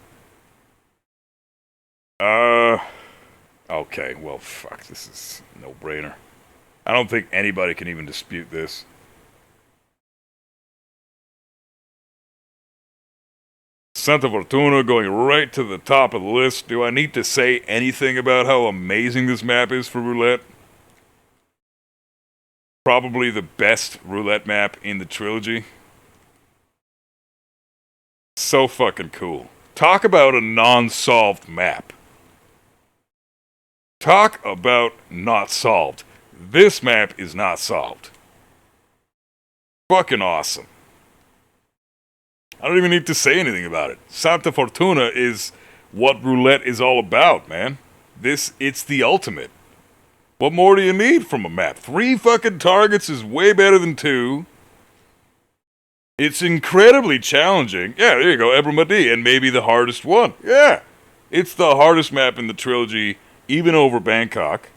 Okay, well, fuck, this is a no-brainer. I don't think anybody can even dispute this. Santa Fortuna going right to the top of the list. Do I need to say anything about how amazing this map is for roulette? Probably the best roulette map in the trilogy. So fucking cool. Talk about a non-solved map. Talk about not solved. This map is not solved. Fucking awesome. I don't even need to say anything about it. Santa Fortuna is what roulette is all about, man. It's the ultimate. What more do you need from a map? 3 fucking targets is way better than 2. It's incredibly challenging. Yeah, there you go, Ebramadi, and maybe the hardest one. Yeah, it's the hardest map in the trilogy, even over Bangkok.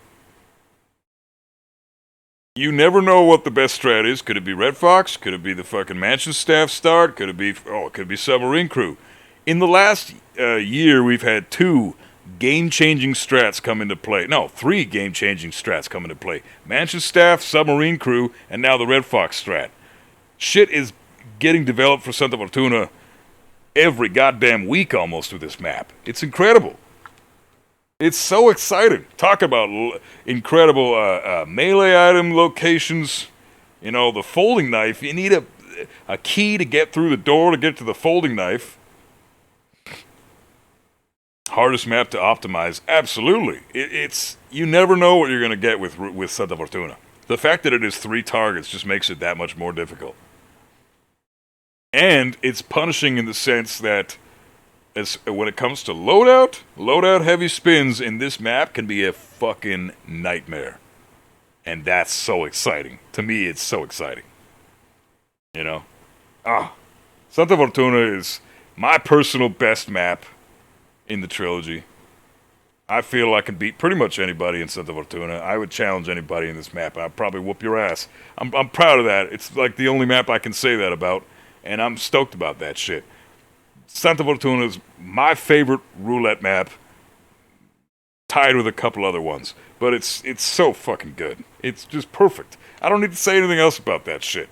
You never know what the best strat is. Could it be Red Fox? Could it be the fucking Mansion Staff start? Could it be, it could be Submarine Crew. In the last year, we've had 2 game-changing strats come into play. No, 3 game-changing strats come into play. Mansion Staff, Submarine Crew, and now the Red Fox strat. Shit is getting developed for Santa Fortuna every goddamn week almost with this map. It's incredible. It's so exciting. Talk about incredible melee item locations. You know, the folding knife. You need a key to get through the door to get to the folding knife. Hardest map to optimize. Absolutely. It's you never know what you're going to get with Santa Fortuna. The fact that it is 3 targets just makes it that much more difficult. And it's punishing in the sense that when it comes to loadout heavy spins in this map can be a fucking nightmare. And that's so exciting. To me, it's so exciting. You know? Santa Fortuna is my personal best map in the trilogy. I feel I can beat pretty much anybody in Santa Fortuna. I would challenge anybody in this map. I'd probably whoop your ass. I'm proud of that. It's like the only map I can say that about. And I'm stoked about that shit. Santa Fortuna is my favorite roulette map, tied with a couple other ones. But it's so fucking good. It's just perfect. I don't need to say anything else about that shit.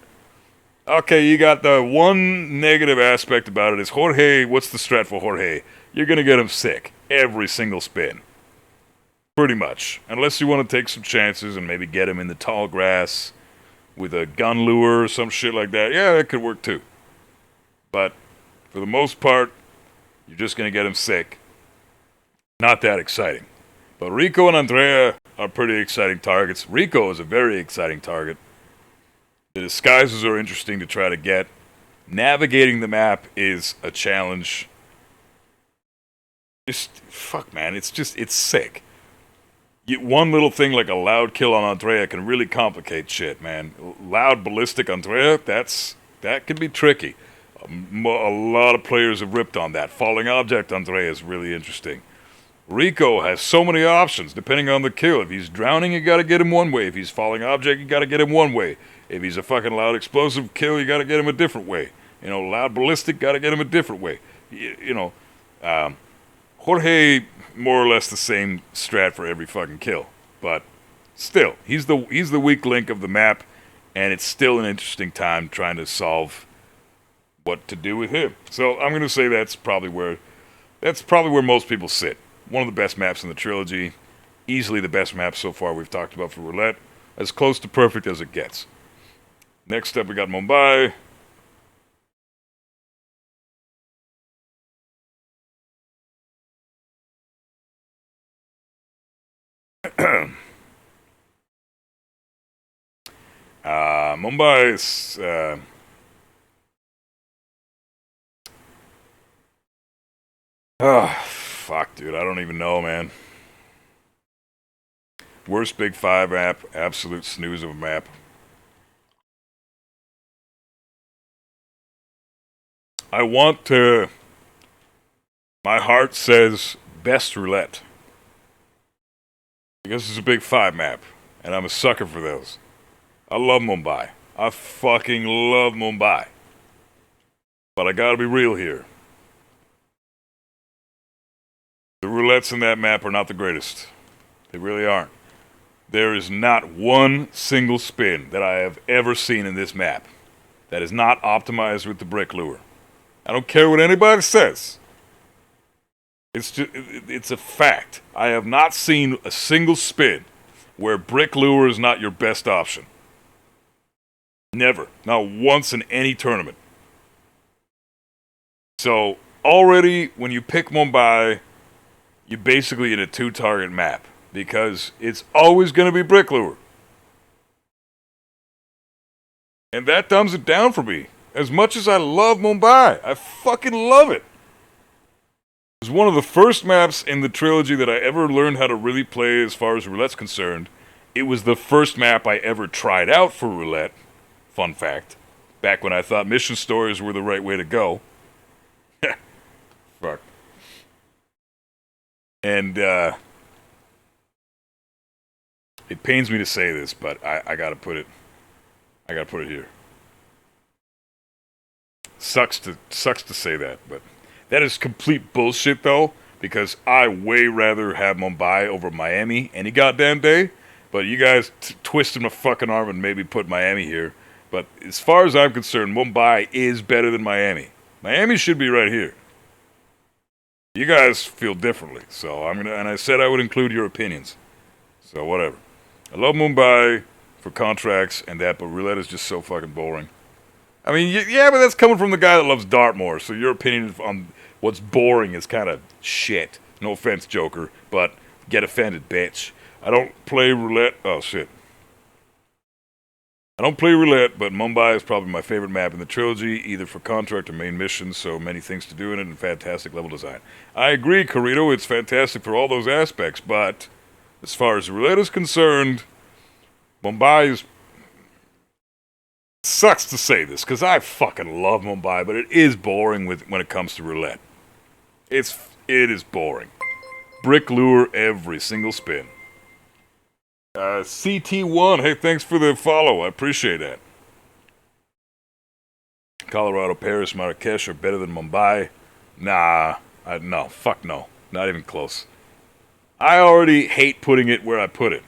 Okay, you got the one negative aspect about it is Jorge. What's the strat for Jorge? You're going to get him sick every single spin. Pretty much. Unless you want to take some chances and maybe get him in the tall grass with a gun lure or some shit like that. Yeah, that could work too. But for the most part, you're just going to get him sick. Not that exciting. But Rico and Andrea are pretty exciting targets. Rico is a very exciting target. The disguises are interesting to try to get. Navigating the map is a challenge. Fuck, man. It's sick. One little thing like a loud kill on Andrea can really complicate shit, man. Loud ballistic Andrea, that can be tricky. A lot of players have ripped on that. Falling object Andrea is really interesting. Rico has so many options depending on the kill. If he's drowning, you gotta get him one way. If he's falling object, you gotta get him one way. If he's a fucking loud explosive kill, you gotta get him a different way. You know, loud ballistic, gotta get him a different way. Jorge, more or less the same strat for every fucking kill. But still, he's the weak link of the map, and it's still an interesting time trying to solve what to do with him. So I'm gonna say that's probably where most people sit. One of the best maps in the trilogy, easily the best map so far we've talked about for Roulette, as close to perfect as it gets. Next up we got Mumbai. Mumbai is fuck, dude. I don't even know, man. Worst Big 5 map. Absolute snooze of a map. I want to... My heart says best Roulette. Because it's a Big 5 map. And I'm a sucker for those. I love Mumbai. I fucking love Mumbai. But I gotta be real here. The roulettes in that map are not the greatest. They really aren't. There is not one single spin that I have ever seen in this map that is not optimized with the brick lure. I don't care what anybody says. It's a fact. I have not seen a single spin where brick lure is not your best option. Never. Not once in any tournament. So, already, when you pick Mumbai, you're basically in a 2-target map. Because it's always going to be brick lure. And that dumbs it down for me. As much as I love Mumbai, I fucking love it. It was one of the first maps in the trilogy that I ever learned how to really play as far as roulette's concerned. It was the first map I ever tried out for roulette. Fun fact. Back when I thought mission stories were the right way to go. Fuck. And, It pains me to say this, but I gotta put it here. Sucks to say that, but that is complete bullshit though, because I way rather have Mumbai over Miami any goddamn day. But you guys twisted my fucking arm and maybe put Miami here. But as far as I'm concerned, Mumbai is better than Miami. Miami should be right here. You guys feel differently, so I'm gonna. And I said I would include your opinions. So whatever. I love Mumbai for contracts and that, but roulette is just so fucking boring. I mean, yeah, but that's coming from the guy that loves Dartmoor, so your opinion on what's boring is kind of shit. No offense, Joker, but get offended, bitch. I don't play roulette. Oh, shit. I don't play roulette, but Mumbai is probably my favorite map in the trilogy, either for contract or main missions, so many things to do in it and fantastic level design. I agree, Carito, it's fantastic for all those aspects, but as far as roulette is concerned, Mumbai is... Sucks to say this, because I fucking love Mumbai, but it is boring when it comes to roulette. It is boring. Brick lure every single spin. CT1, hey, thanks for the follow. I appreciate that. Colorado, Paris, Marrakesh are better than Mumbai. Nah, no, fuck no. Not even close. I already hate putting it where I put it.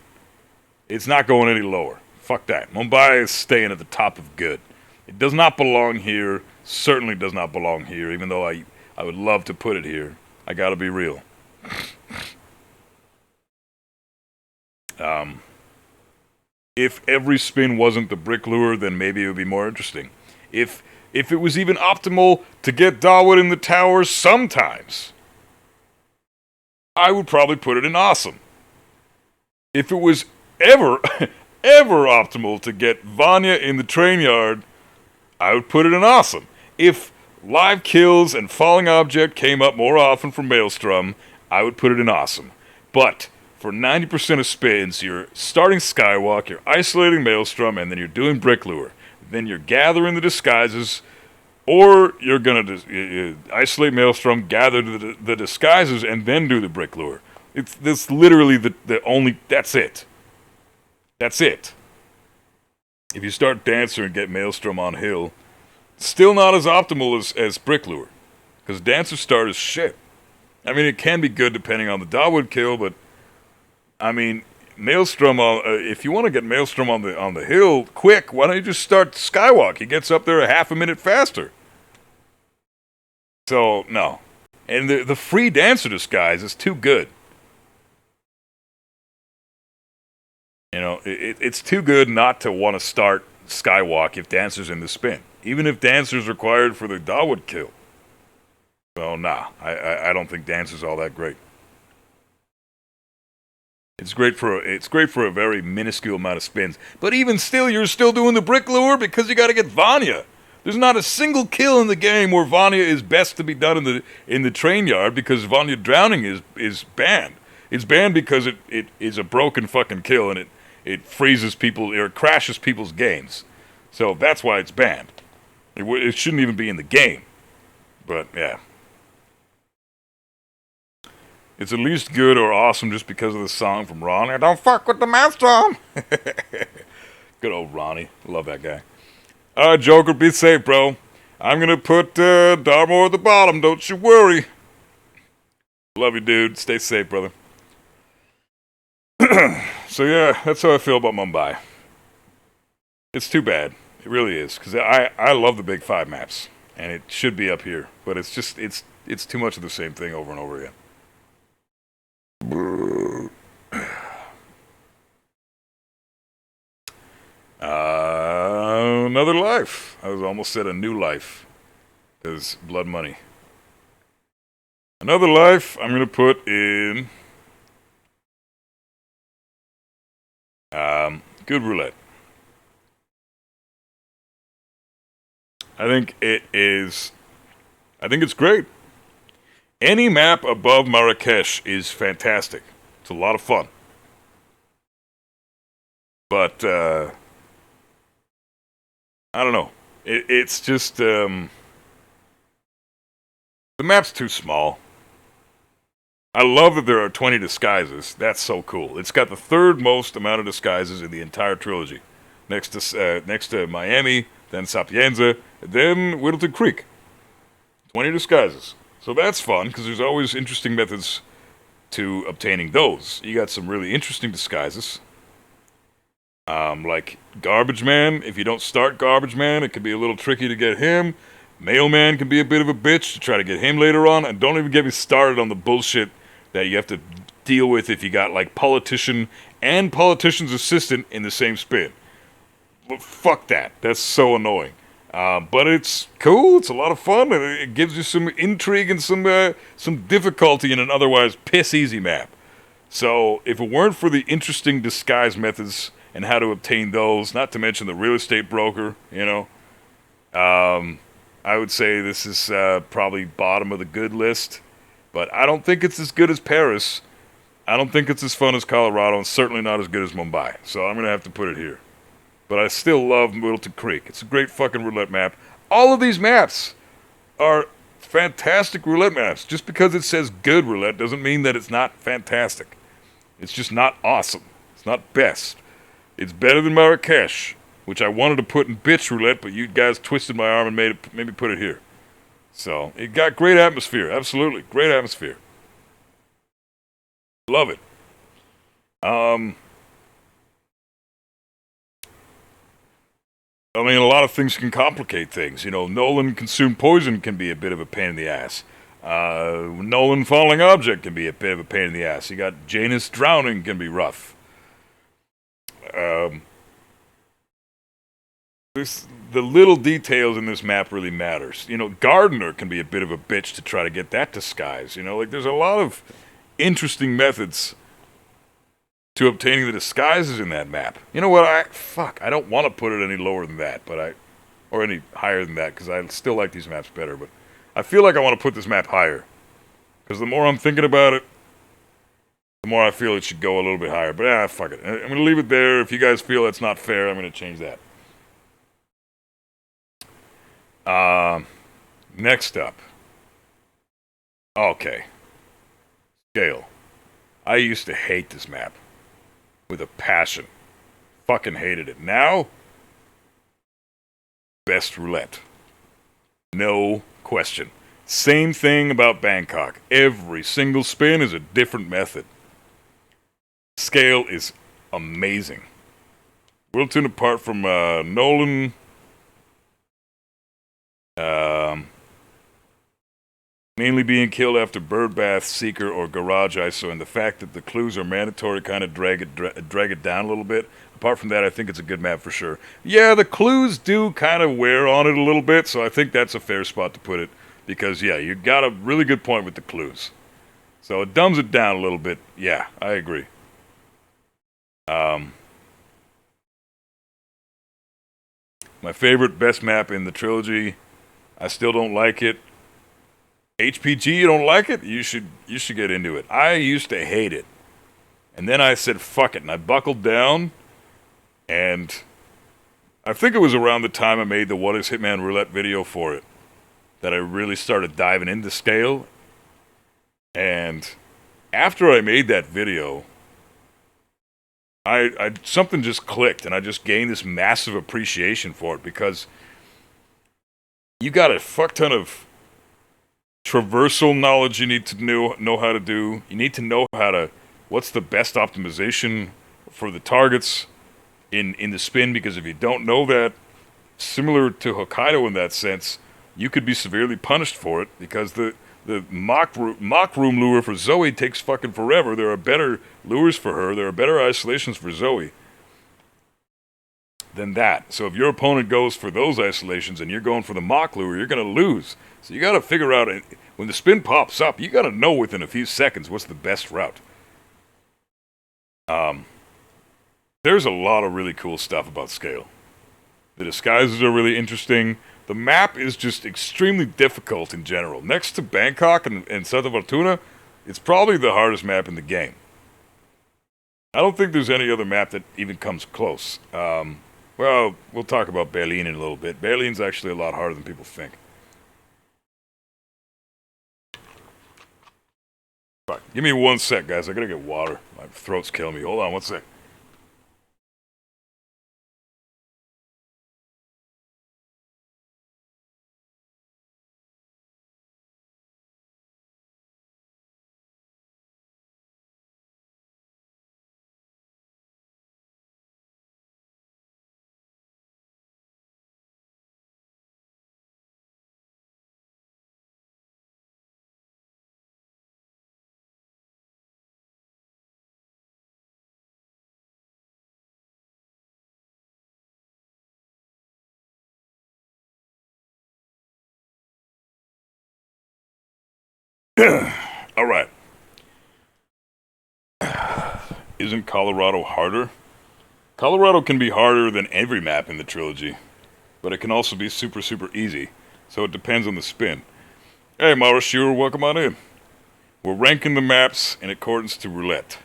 It's not going any lower. Fuck that. Mumbai is staying at the top of good. It does not belong here. Certainly does not belong here, even though I would love to put it here. I gotta be real. If every spin wasn't the brick lure, then maybe it would be more interesting. If it was even optimal to get Dawood in the towers sometimes, I would probably put it in awesome. If it was ever optimal to get Vanya in the train yard, I would put it in awesome. If live kills and falling object came up more often from Maelstrom, I would put it in awesome. But for 90% of spins, you're starting Skywalk, you're isolating Maelstrom, and then you're doing Brick Lure. Then you're gathering the disguises, or you're going to isolate Maelstrom, gather the disguises, and then do the Brick Lure. It's literally the only... That's it. That's it. If you start Dancer and get Maelstrom on Hill, still not as optimal as Brick Lure. Because Dancer start is shit. I mean, it can be good depending on the Dawood kill, but... I mean, Maelstrom, if you want to get Maelstrom on the hill quick, why don't you just start Skywalk? He gets up there a half a minute faster. So, no. And the free Dancer disguise is too good. You know, it's too good not to want to start Skywalk if Dancer's in the spin. Even if Dancer's required for the Dawood kill. So, nah. I don't think Dancer's all that great. It's great for a very minuscule amount of spins. But even still, you're still doing the Brick Lure because you got to get Vanya. There's not a single kill in the game where Vanya is best to be done in the train yard because Vanya drowning is banned. It's banned because it is a broken fucking kill and it freezes people or it crashes people's games. So that's why it's banned. It shouldn't even be in the game. But yeah. It's at least good or awesome just because of the song from Ronnie. Don't fuck with the Maelstrom. Good old Ronnie. Love that guy. Alright, Joker, be safe, bro. I'm gonna put Dartmoor at the bottom. Don't you worry. Love you, dude. Stay safe, brother. So yeah, that's how I feel about Mumbai. It's too bad. It really is. Because I love the big 5 maps. And it should be up here. But it's just, it's too much of the same thing over and over again. Another life. I was almost said a new life. Because blood money. Another life I'm going to put in... good roulette. I think it's great. Any map above Marrakesh is fantastic. It's a lot of fun. But, I don't know. It's just, the map's too small. I love that there are 20 disguises. That's so cool. It's got the third most amount of disguises in the entire trilogy. Next to Miami, then Sapienza, then Whittleton Creek. 20 disguises. So that's fun, because there's always interesting methods to obtaining those. You got some really interesting disguises. Like Garbage Man. If you don't start Garbage Man, it can be a little tricky to get him. Mailman can be a bit of a bitch to try to get him later on. And don't even get me started on the bullshit that you have to deal with if you got like politician and politician's assistant in the same spin. But fuck that. That's so annoying. But it's cool. It's a lot of fun, and it gives you some intrigue and some difficulty in an otherwise piss-easy map. So if it weren't for the interesting disguise methods and how to obtain those, not to mention the real estate broker, you know, I would say this is probably bottom of the good list. But I don't think it's as good as Paris. I don't think it's as fun as Colorado, and certainly not as good as Mumbai. So I'm going to have to put it here. But I still love Whittleton Creek. It's a great fucking roulette map. All of these maps are fantastic roulette maps. Just because it says good roulette doesn't mean that it's not fantastic. It's just not awesome. It's not best. It's better than Marrakesh, which I wanted to put in bitch roulette, but you guys twisted my arm and made me put it here. So, it got great atmosphere. Absolutely. Great atmosphere. Love it. I mean, a lot of things can complicate things. You know, Nolan consumed poison can be a bit of a pain in the ass. Nolan falling object can be a bit of a pain in the ass. You got Janus drowning can be rough. The little details in this map really matters. You know, Gardener can be a bit of a bitch to try to get that disguise. You know, like there's a lot of interesting methods to obtaining the disguises in that map. You know what? I don't want to put it any lower than that, or any higher than that, because I still like these maps better. But I feel like I want to put this map higher, because the more I'm thinking about it, the more I feel it should go a little bit higher. But fuck it. I'm going to leave it there. If you guys feel that's not fair, I'm going to change that. Next up. Okay. Scale. I used to hate this map. With a passion. Fucking hated it. Now, best roulette. No question. Same thing about Bangkok. Every single spin is a different method. Scale is amazing. Wilton, apart from Nolan, mainly being killed after Birdbath, Seeker, or Garage ISO, and the fact that the clues are mandatory kind of drag it down a little bit. Apart from that, I think it's a good map for sure. Yeah, the clues do kind of wear on it a little bit, so I think that's a fair spot to put it. Because, yeah, you got a really good point with the clues. So it dumbs it down a little bit. Yeah, I agree. My favorite, best map in the trilogy. I still don't like it. HPG, you don't like it? You should get into it. I used to hate it. And then I said, fuck it. And I buckled down. And I think it was around the time I made the What is Hitman Roulette video for it that I really started diving into Scale. And after I made that video, I something just clicked, and I just gained this massive appreciation for it, because you got a fuck ton of traversal knowledge you need to know how to do. You need to know what's the best optimization for the targets in the spin, because if you don't know that, similar to Hokkaido in that sense, you could be severely punished for it, because the mock room lure for Zoe takes fucking forever. There are better lures for her. There are better isolations for Zoe than that. So if your opponent goes for those isolations and you're going for the mock lure, you're going to lose. So you got to figure out, when the spin pops up, you got to know within a few seconds what's the best route. There's a lot of really cool stuff about Scale. The disguises are really interesting. The map is just extremely difficult in general. Next to Bangkok and Santa Fortuna, it's probably the hardest map in the game. I don't think there's any other map that even comes close. Well, we'll talk about Berlin in a little bit. Berlin's actually a lot harder than people think. Right. Give me 1 sec, guys. I gotta get water. My throat's killing me. Hold on 1 sec. All right. Isn't Colorado harder? Colorado can be harder than every map in the trilogy, but it can also be super, super easy. So it depends on the spin. Hey, Mara Shure, welcome on in. We're ranking the maps in accordance to Roulette.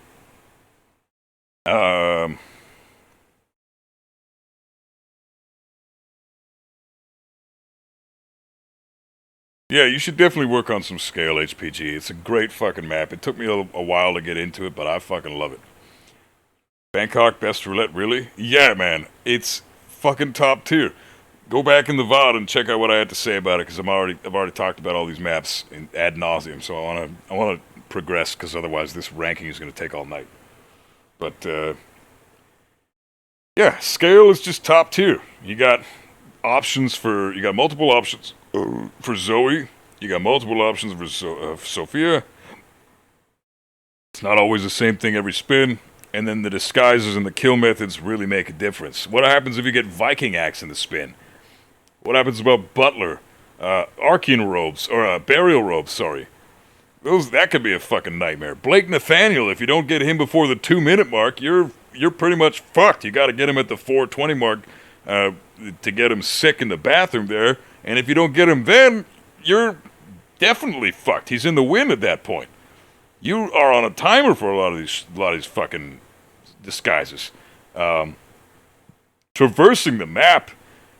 Yeah, you should definitely work on some scale, HPG. It's a great fucking map. It took me a while to get into it, but I fucking love it. Bangkok best roulette, really? Yeah, man. It's fucking top tier. Go back in the VOD and check out what I had to say about it, because I've already talked about all these maps ad nauseum. So I wanna progress, because otherwise this ranking is gonna take all night. But yeah, scale is just top tier. You got multiple options for Zoe. You got multiple options for Sophia. It's not always the same thing every spin. And then the disguises and the kill methods really make a difference. What happens if you get Viking Axe in the spin? What happens about Butler? Archean robes, or burial robes, sorry. That could be a fucking nightmare. Blake Nathaniel, if you don't get him before the 2-minute mark, you're pretty much fucked. You gotta get him at the 4:20 mark to get him sick in the bathroom there. And if you don't get him then, you're definitely fucked. He's in the win at that point. You are on a timer for a lot of these fucking disguises. Traversing the map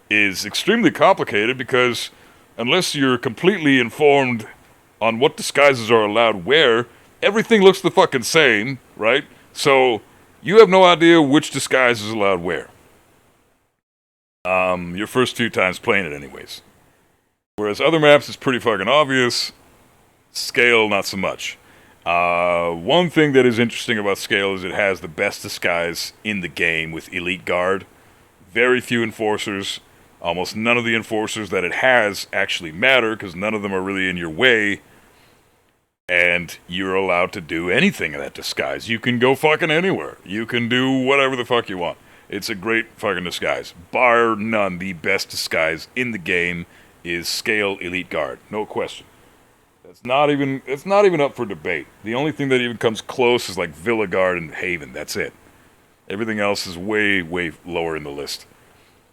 is extremely complicated because unless you're completely informed on what disguises are allowed where, everything looks the fucking same, right? So you have no idea which disguise is allowed where. Your first few times playing it anyways. Whereas other maps is pretty fucking obvious. Scale, not so much. One thing that is interesting about Scale is it has the best disguise in the game with Elite Guard. Very few enforcers. Almost none of the enforcers that it has actually matter because none of them are really in your way. And you're allowed to do anything in that disguise. You can go fucking anywhere. You can do whatever the fuck you want. It's a great fucking disguise. Bar none, the best disguise in the game is Scale Elite Guard. No question. It's not even up for debate. The only thing that even comes close is like Villa Guard and Haven. That's it. Everything else is way, way lower in the list.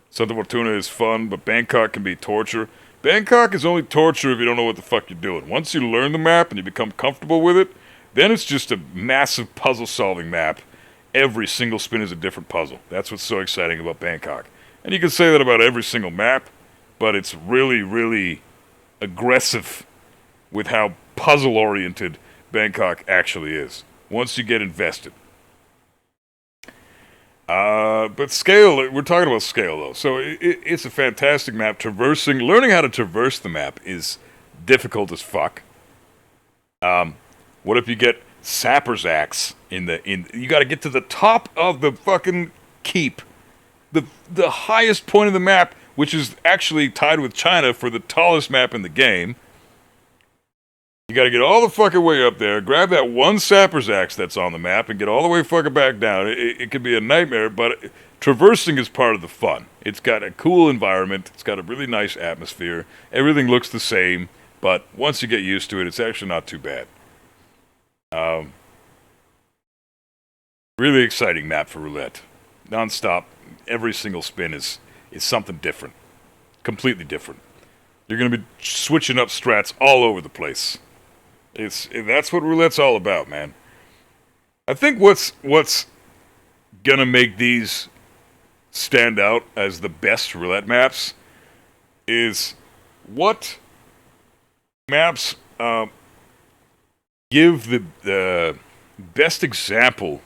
Santa Fortuna is fun, but Bangkok can be torture. Bangkok is only torture if you don't know what the fuck you're doing. Once you learn the map and you become comfortable with it, then it's just a massive puzzle-solving map. Every single spin is a different puzzle. That's what's so exciting about Bangkok. And you can say that about every single map, but it's really, really aggressive with how puzzle-oriented Bangkok actually is, once you get invested. But Scale, we're talking about Scale, though. So it's a fantastic map. Learning how to traverse the map is difficult as fuck. What if you get Sapper's Axe you gotta get to the top of the fucking keep. The highest point of the map, which is actually tied with China for the tallest map in the game. You gotta get all the fucking way up there, grab that one Sapper's Axe that's on the map, and get all the way fucking back down. It could be a nightmare, but traversing is part of the fun. It's got a cool environment, it's got a really nice atmosphere, everything looks the same, but once you get used to it, it's actually not too bad. Really exciting map for Roulette. Non-stop, every single spin is something different. Completely different. You're gonna be switching up strats all over the place. That's what Roulette's all about, man. I think what's gonna make these stand out as the best Roulette maps is what maps give the best example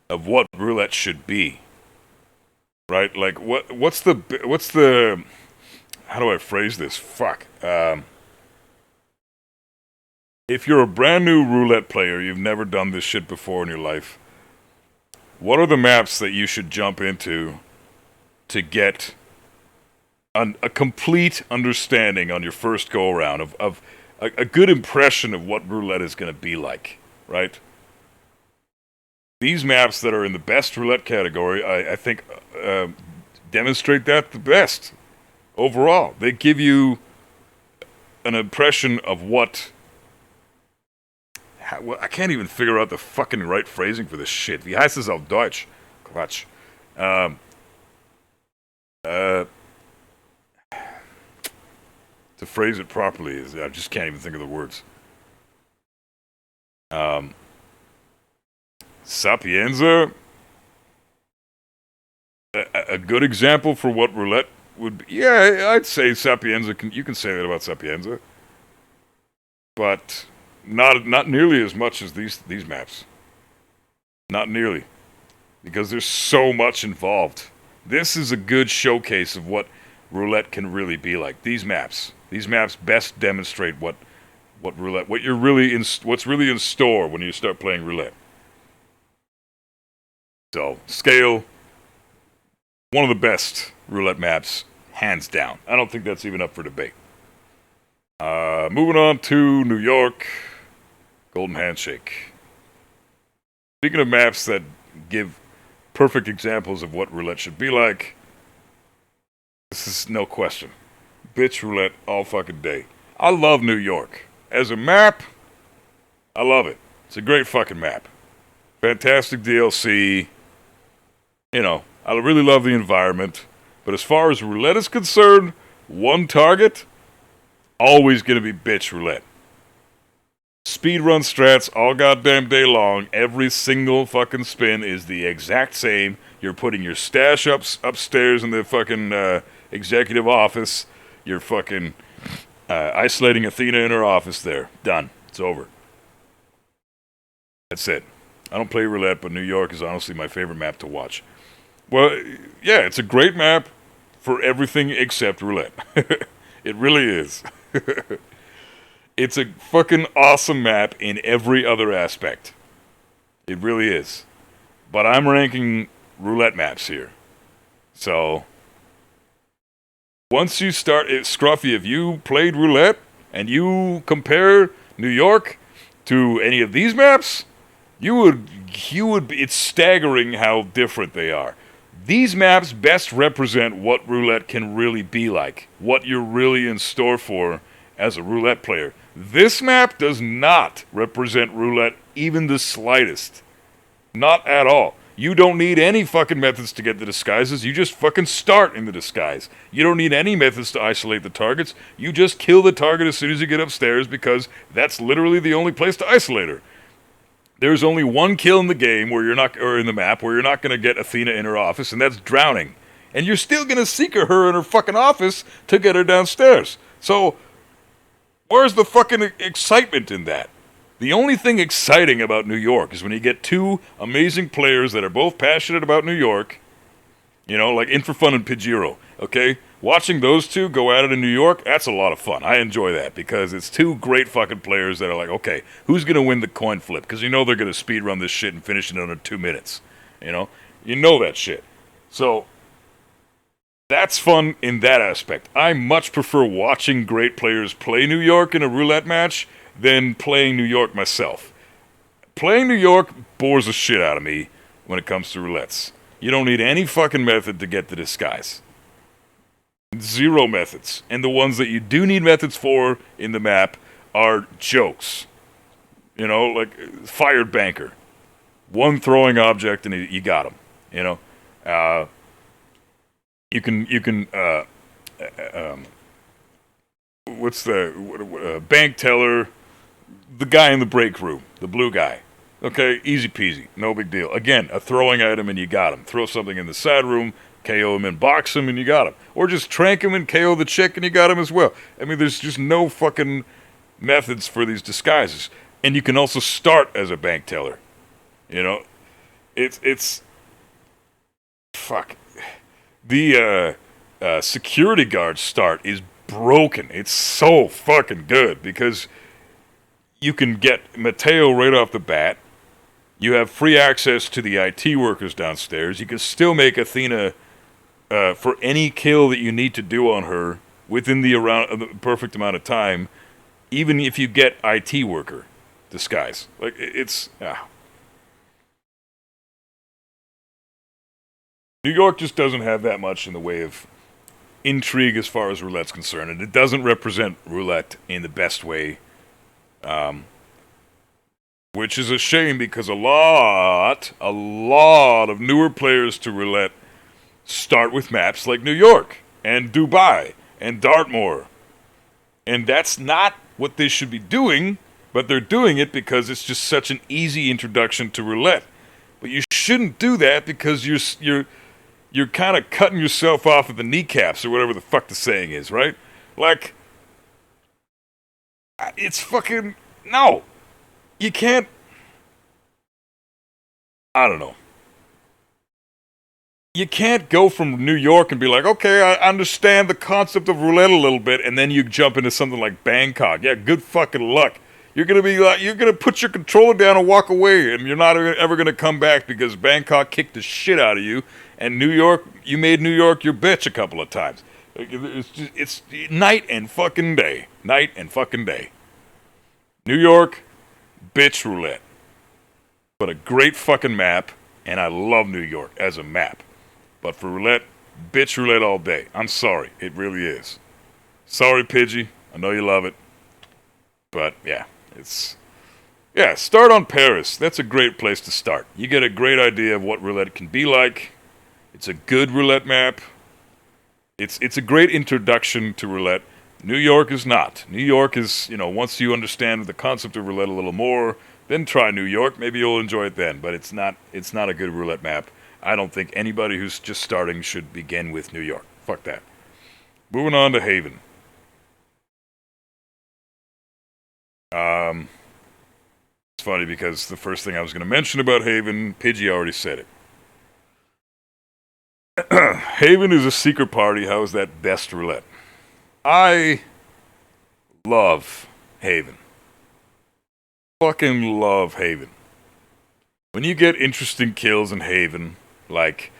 of what roulette should be. Right? Like what's the how do I phrase this? Fuck. If you're a brand new roulette player, you've never done this shit before in your life, what are the maps that you should jump into to get a complete understanding on your first go around of a good impression of what roulette is going to be like, right? These maps that are in the best roulette category, I think, demonstrate that the best overall. They give you an impression of what... I can't even figure out the fucking right phrasing for this shit. Wie heißt es auf Deutsch? Quatsch. To phrase it properly, I just can't even think of the words. Sapienza, a good example for what roulette would be. Yeah, I'd say Sapienza. You can say that about Sapienza, but not nearly as much as these maps. Not nearly, because there's so much involved. This is a good showcase of what roulette can really be like. These maps best demonstrate what roulette, what's really in store when you start playing roulette. So, scale, one of the best roulette maps, hands down. I don't think that's even up for debate. Moving on to New York, Golden Handshake. Speaking of maps that give perfect examples of what roulette should be like, this is no question. Bitch roulette all fucking day. I love New York. As a map, I love it. It's a great fucking map. Fantastic DLC. You know, I really love the environment. But as far as roulette is concerned, one target, always gonna be bitch roulette. Speedrun strats all goddamn day long. Every single fucking spin is the exact same. You're putting your stash upstairs in the fucking executive office. You're fucking isolating Athena in her office there. Done. It's over. That's it. I don't play roulette, but New York is honestly my favorite map to watch. Well, yeah, it's a great map for everything except roulette. It really is. It's a fucking awesome map in every other aspect. It really is. But I'm ranking roulette maps here. So, once you start, Scruffy, if you played roulette and you compare New York to any of these maps, you would be, it's staggering how different they are. These maps best represent what roulette can really be like, what you're really in store for as a roulette player. This map does not represent roulette even the slightest. Not at all. You don't need any fucking methods to get the disguises. You just fucking start in the disguise. You don't need any methods to isolate the targets. You just kill the target as soon as you get upstairs because that's literally the only place to isolate her. There's only one kill in the game where you're not, or in the map, where you're not going to get Athena in her office, and that's drowning. And you're still going to seek her in her fucking office to get her downstairs. So, where's the fucking excitement in that? The only thing exciting about New York is when you get two amazing players that are both passionate about New York, you know, like In4Fun and Pajero, okay? Watching those two go at it in New York, that's a lot of fun. I enjoy that because it's two great fucking players that are like, okay, who's going to win the coin flip? Because you know they're going to speedrun this shit and finish it under 2 minutes, you know? You know that shit. So, that's fun in that aspect. I much prefer watching great players play New York in a roulette match than playing New York myself. Playing New York bores the shit out of me when it comes to roulettes. You don't need any fucking method to get the disguise. Zero methods. And the ones that you do need methods for in the map are jokes. You know, like fired banker. One throwing object and you got him. You know? You can what's the bank teller, the guy in the break room, the blue guy. Okay, easy peasy, no big deal. Again, a throwing item and you got him. Throw something in the side room, KO him and box him and you got him. Or just trank him and KO the chick and you got him as well. I mean, there's just no fucking methods for these disguises. and you can also start as a bank teller. You know, it's fuck. The security guard start is broken. It's so fucking good because you can get Mateo right off the bat. You have free access to the IT workers downstairs. You can still make Athena for any kill that you need to do on her within the perfect amount of time, even if you get IT worker disguise. Like, it's... New York just doesn't have that much in the way of intrigue as far as Roulette's concerned, and it doesn't represent Roulette in the best way, which is a shame because a lot of newer players to Roulette start with maps like New York and Dubai and Dartmoor, and that's not what they should be doing, but they're doing it because it's just such an easy introduction to Roulette. But you shouldn't do that because you're kind of cutting yourself off at the kneecaps or whatever the fuck the saying is, right? Like, it's fucking... No. You can't... I don't know. You can't go from New York and be like, okay, I understand the concept of Roulette a little bit, and then you jump into something like Bangkok. Yeah, good fucking luck. You're gonna be like, you're gonna put your controller down and walk away, and you're not ever gonna come back because Bangkok kicked the shit out of you, and New York, you made New York your bitch a couple of times. It's night and fucking day. Night and fucking day. New York, bitch Roulette. But a great fucking map, and I love New York as a map. But for Roulette, bitch Roulette all day. I'm sorry, it really is. Sorry, Pidgey, I know you love it. But yeah, start on Paris. That's a great place to start. You get a great idea of what Roulette can be like. It's a good Roulette map. It's a great introduction to Roulette. New York is not. New York is, once you understand the concept of Roulette a little more, then try New York. Maybe you'll enjoy it then, but it's not a good Roulette map. I don't think anybody who's just starting should begin with New York. Fuck that. Moving on to Haven. It's funny because the first thing I was going to mention about Haven, Pidgey already said it. Haven is a secret party. How is that best Roulette? I love Haven. Fucking love Haven. When you get interesting kills in Haven, like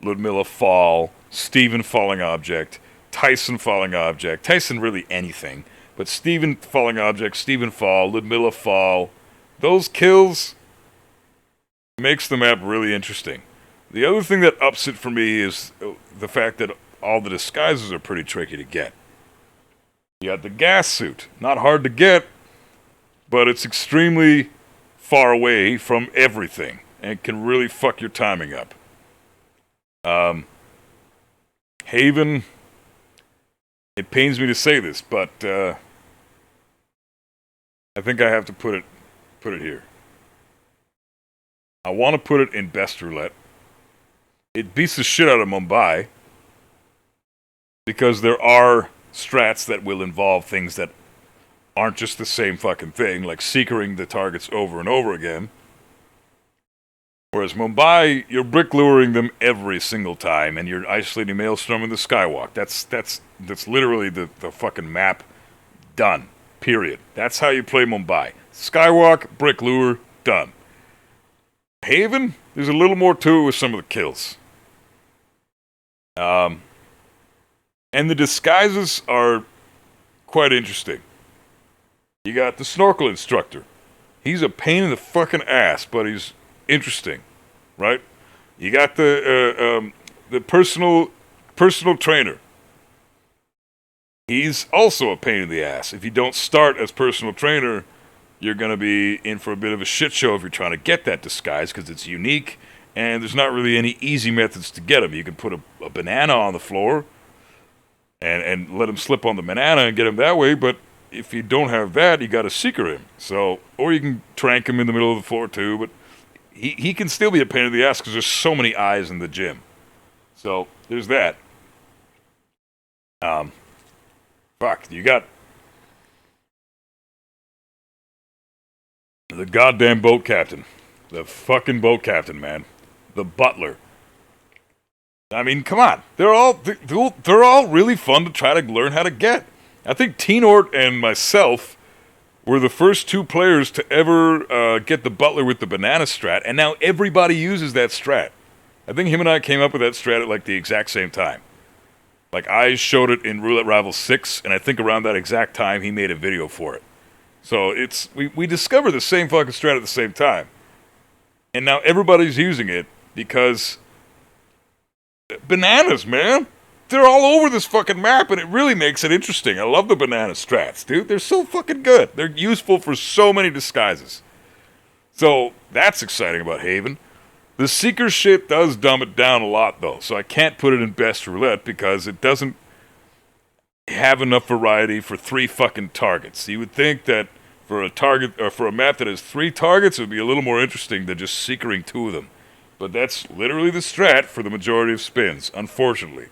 Ludmilla Fall, Steven Falling Object, Tyson Falling Object, Tyson really anything, but Steven Falling Object, Steven Fall, Ludmilla Fall, those kills makes the map really interesting. The other thing that ups it for me is the fact that all the disguises are pretty tricky to get. You got the gas suit, not hard to get, but it's extremely far away from everything, and it can really fuck your timing up. Haven, it pains me to say this, but I think I have to put it here. I want to put it in best Roulette. It beats the shit out of Mumbai because there are strats that will involve things that aren't just the same fucking thing, like seekering the targets over and over again. Whereas Mumbai, you're brick luring them every single time, and you're isolating Maelstrom in the Skywalk. That's literally the fucking map done. Period. That's how you play Mumbai. Skywalk, brick lure, done. Haven, there's a little more to it with some of the kills. And the disguises are quite interesting. You got the snorkel instructor. He's a pain in the fucking ass, but he's interesting, right? You got the personal trainer. He's also a pain in the ass. If you don't start as personal trainer, you're going to be in for a bit of a shit show if you're trying to get that disguise because it's unique, and there's not really any easy methods to get him. You can put a banana on the floor and let him slip on the banana and get him that way, but if you don't have that, you got to seeker him. So, or you can trank him in the middle of the floor too, but he can still be a pain in the ass because there's so many eyes in the gym. So, there's that. Fuck, you got The goddamn boat captain. The fucking boat captain, man. The butler. I mean, come on. They're all really fun to try to learn how to get. I think Teenort and myself were the first two players to ever get the butler with the banana strat, and now everybody uses that strat. I think him and I came up with that strat at like the exact same time. Like, I showed it in Roulette Rivals 6, and I think around that exact time he made a video for it. So we discovered the same fucking strat at the same time. And now everybody's using it because bananas, man. They're all over this fucking map, and it really makes it interesting. I love the banana strats, dude. They're so fucking good. They're useful for so many disguises. So that's exciting about Haven. The Seeker shit does dumb it down a lot, though, so I can't put it in Best Roulette because it doesn't have enough variety for 3 fucking targets. You would think that for a target or for a map that has 3 targets, it would be a little more interesting than just Seekering 2 of them. But that's literally the strat for the majority of spins, unfortunately.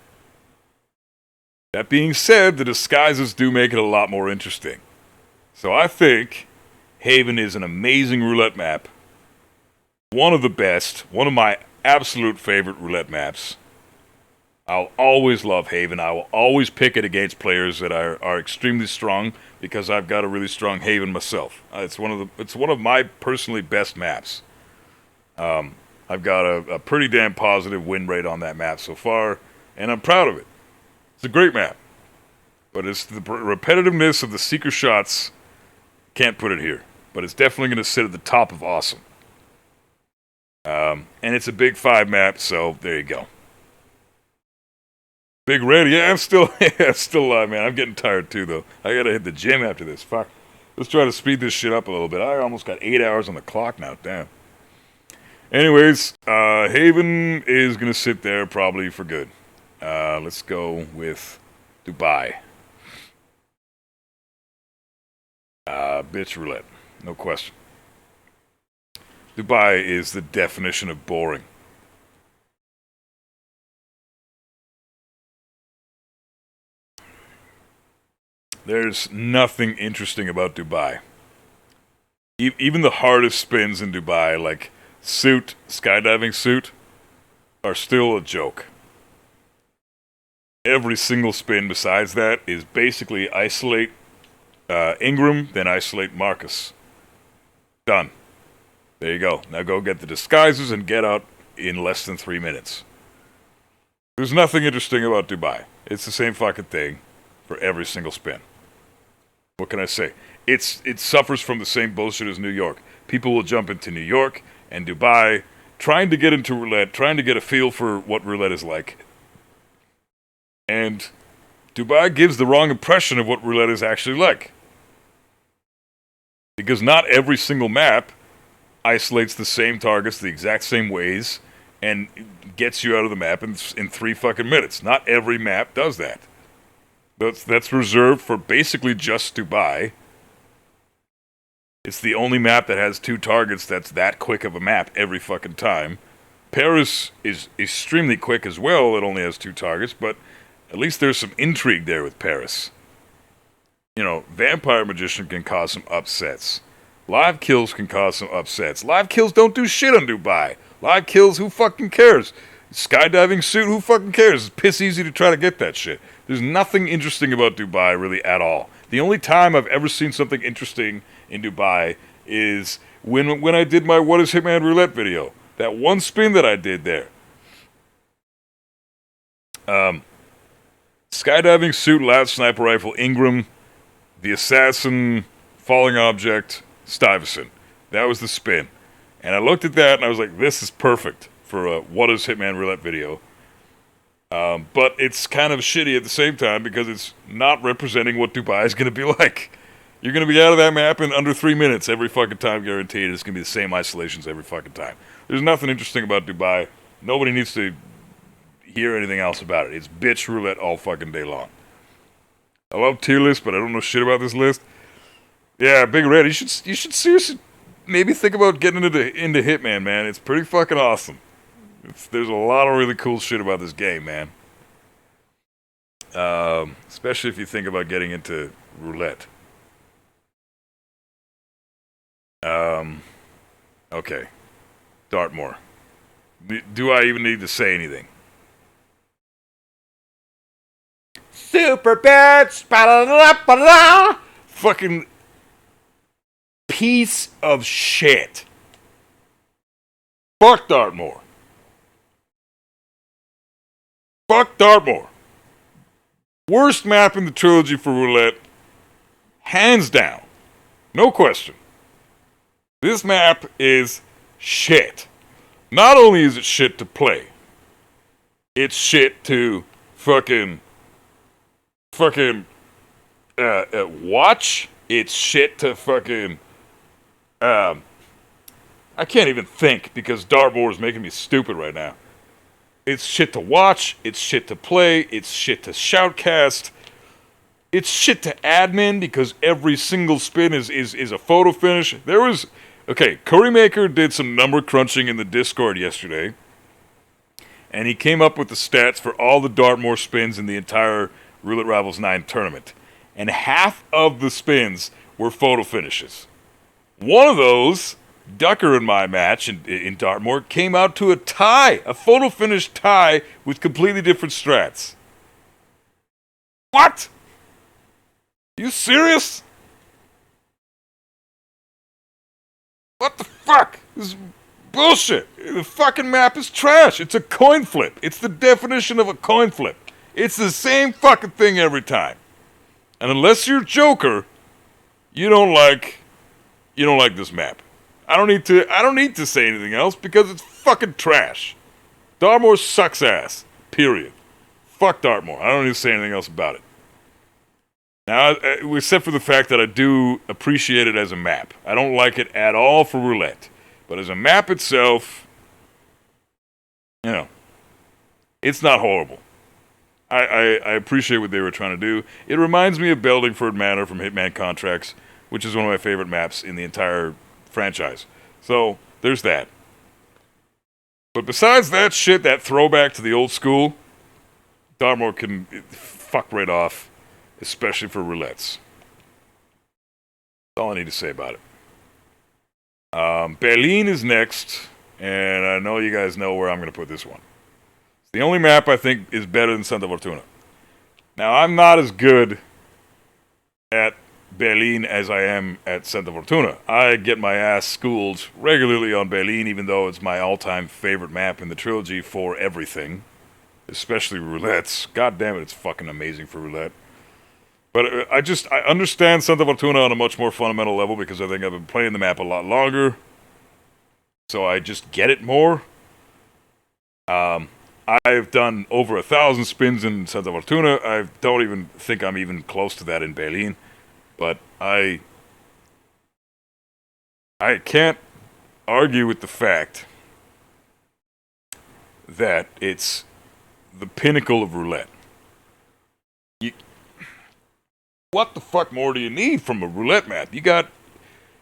That being said, the disguises do make it a lot more interesting. So I think Haven is an amazing roulette map. One of the best, one of my absolute favorite roulette maps. I'll always love Haven. I will always pick it against players that are extremely strong because I've got a really strong Haven myself. It's one of my personally best maps. I've got a pretty damn positive win rate on that map so far, and I'm proud of it. It's a great map, but it's the repetitiveness of the Seeker shots. Can't put it here, but it's definitely going to sit at the top of awesome. And it's a big 5 map, so there you go. Big Red, yeah, I'm still alive, man. I'm getting tired too, though. I gotta hit the gym after this. Fuck. Let's try to speed this shit up a little bit. I almost got 8 hours on the clock now. Damn. Anyways, Haven is gonna sit there probably for good. Let's go with Dubai. Bitch roulette. No question. Dubai is the definition of boring. There's nothing interesting about Dubai. Even the hardest spins in Dubai, like suit, skydiving suit, are still a joke. Every single spin besides that is basically isolate Ingram, then isolate Marcus. Done. There you go. Now go get the disguises and get out in less than 3 minutes. There's nothing interesting about Dubai. It's the same fucking thing for every single spin. What can I say? It suffers from the same bullshit as New York. People will jump into New York and Dubai, trying to get into roulette, trying to get a feel for what roulette is like. And Dubai gives the wrong impression of what roulette is actually like. Because not every single map isolates the same targets the exact same ways and gets you out of the map in 3 fucking minutes. Not every map does that. That's reserved for basically just Dubai. It's the only map that has 2 targets that's that quick of a map every fucking time. Paris is extremely quick as well. It only has 2 targets, but at least there's some intrigue there with Paris. You know, Vampire Magician can cause some upsets. Live kills can cause some upsets. Live kills don't do shit on Dubai. Live kills, who fucking cares? Skydiving suit, who fucking cares? It's piss easy to try to get that shit. There's nothing interesting about Dubai really at all. The only time I've ever seen something interesting in Dubai is when I did my What is Hitman Roulette video. That one spin that I did there. Skydiving suit, loud sniper rifle, Ingram, the assassin, falling object, Stuyvesant. That was the spin. And I looked at that and I was like, this is perfect for a What is Hitman Roulette video. But it's kind of shitty at the same time because it's not representing what Dubai is going to be like. You're going to be out of that map in under 3 minutes every fucking time, guaranteed. It's going to be the same isolations every fucking time. There's nothing interesting about Dubai. Nobody needs to hear anything else about it. It's bitch roulette all fucking day long. I love Tierlist, but I don't know shit about this list. Yeah, Big Red, you should seriously maybe think about getting into Hitman, man. It's pretty fucking awesome. There's a lot of really cool shit about this game, man. Especially if you think about getting into roulette. Okay. Dartmoor. Do I even need to say anything? Super bitch! Ba-da-da-da-ba-da! Fucking piece of shit. Fuck Dartmoor. Fuck Dartmoor. Worst map in the trilogy for Roulette. Hands down. No question. This map is shit. Not only is it shit to play, it's shit to fucking watch. It's shit to fucking I can't even think because Dartmoor is making me stupid right now. It's shit to watch, it's shit to play, it's shit to shoutcast. It's shit to admin because every single spin is a photo finish. Currymaker did some number crunching in the Discord yesterday, and he came up with the stats for all the Dartmoor spins in the entire Roulette Rivals 9 tournament. And half of the spins were photo finishes. One of those, Ducker in my match in Dartmoor, came out to a tie, a photo finish tie with completely different strats. What? You serious? What the fuck? This is bullshit. The fucking map is trash. It's a coin flip. It's the definition of a coin flip. It's the same fucking thing every time. And unless you're Joker, you don't like this map. I don't need to say anything else because it's fucking trash. Dartmoor sucks ass. Period. Fuck Dartmoor. I don't need to say anything else about it. Now, except for the fact that I do appreciate it as a map. I don't like it at all for Roulette. But as a map itself, it's not horrible. I appreciate what they were trying to do. It reminds me of Beldingford Manor from Hitman Contracts, which is one of my favorite maps in the entire franchise. So, there's that. But besides that shit, that throwback to the old school, Dartmoor can fuck right off. Especially for roulettes. That's all I need to say about it. Berlin is next, and I know you guys know where I'm going to put this one. It's the only map I think is better than Santa Fortuna. Now, I'm not as good at Berlin as I am at Santa Fortuna. I get my ass schooled regularly on Berlin, even though it's my all-time favorite map in the trilogy for everything. Especially roulettes. God damn it, it's fucking amazing for roulette. But I understand Santa Fortuna on a much more fundamental level because I think I've been playing the map a lot longer. So I just get it more. I've done over 1,000 spins in Santa Fortuna. I don't even think I'm even close to that in Berlin. But I can't argue with the fact that it's the pinnacle of roulette. What the fuck more do you need from a roulette map?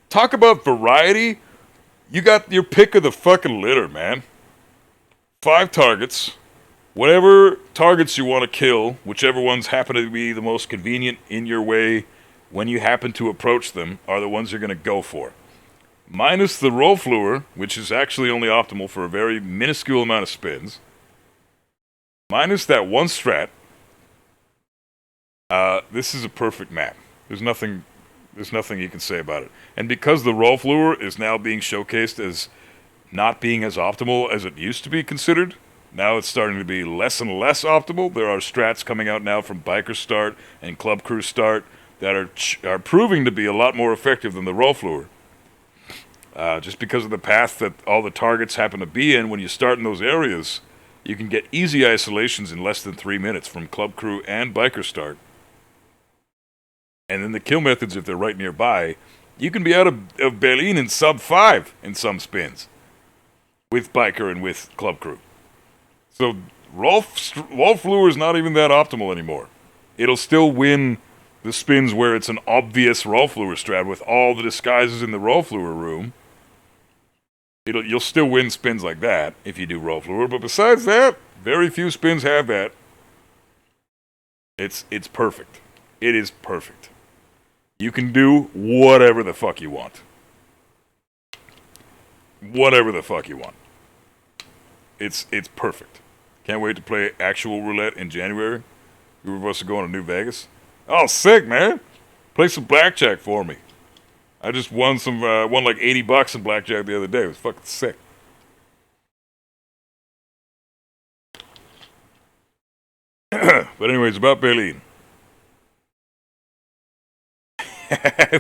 Talk about variety. You got your pick of the fucking litter, man. 5 targets. Whatever targets you want to kill, whichever ones happen to be the most convenient in your way when you happen to approach them, are the ones you're going to go for. Minus the roll fluer, which is actually only optimal for a very minuscule amount of spins. Minus that one strat. This is a perfect map. There's nothing you can say about it. And because the roll fluer is now being showcased as not being as optimal as it used to be considered, now it's starting to be less and less optimal. There are strats coming out now from Biker Start and Club Crew Start that are proving to be a lot more effective than the roll fluer. Just because of the path that all the targets happen to be in, when you start in those areas, you can get easy isolations in less than 3 minutes from Club Crew and Biker Start. And then the kill methods, if they're right nearby, you can be out of Berlin in sub 5 in some spins. With Biker and with Club Crew. So, roll fluer is not even that optimal anymore. It'll still win the spins where it's an obvious roll fluer strat with all the disguises in the roll fluer room. You'll still win spins like that if you do roll fluer, but besides that, very few spins have that. It's perfect. It is perfect. You can do whatever the fuck you want. whatever the fuck you want. It's perfect. Can't wait to play actual roulette in January. We were supposed to go to New Vegas. Oh, sick, man. Play some blackjack for me. I just won won like $80 in blackjack the other day. It was fucking sick. But anyways, about Berlin.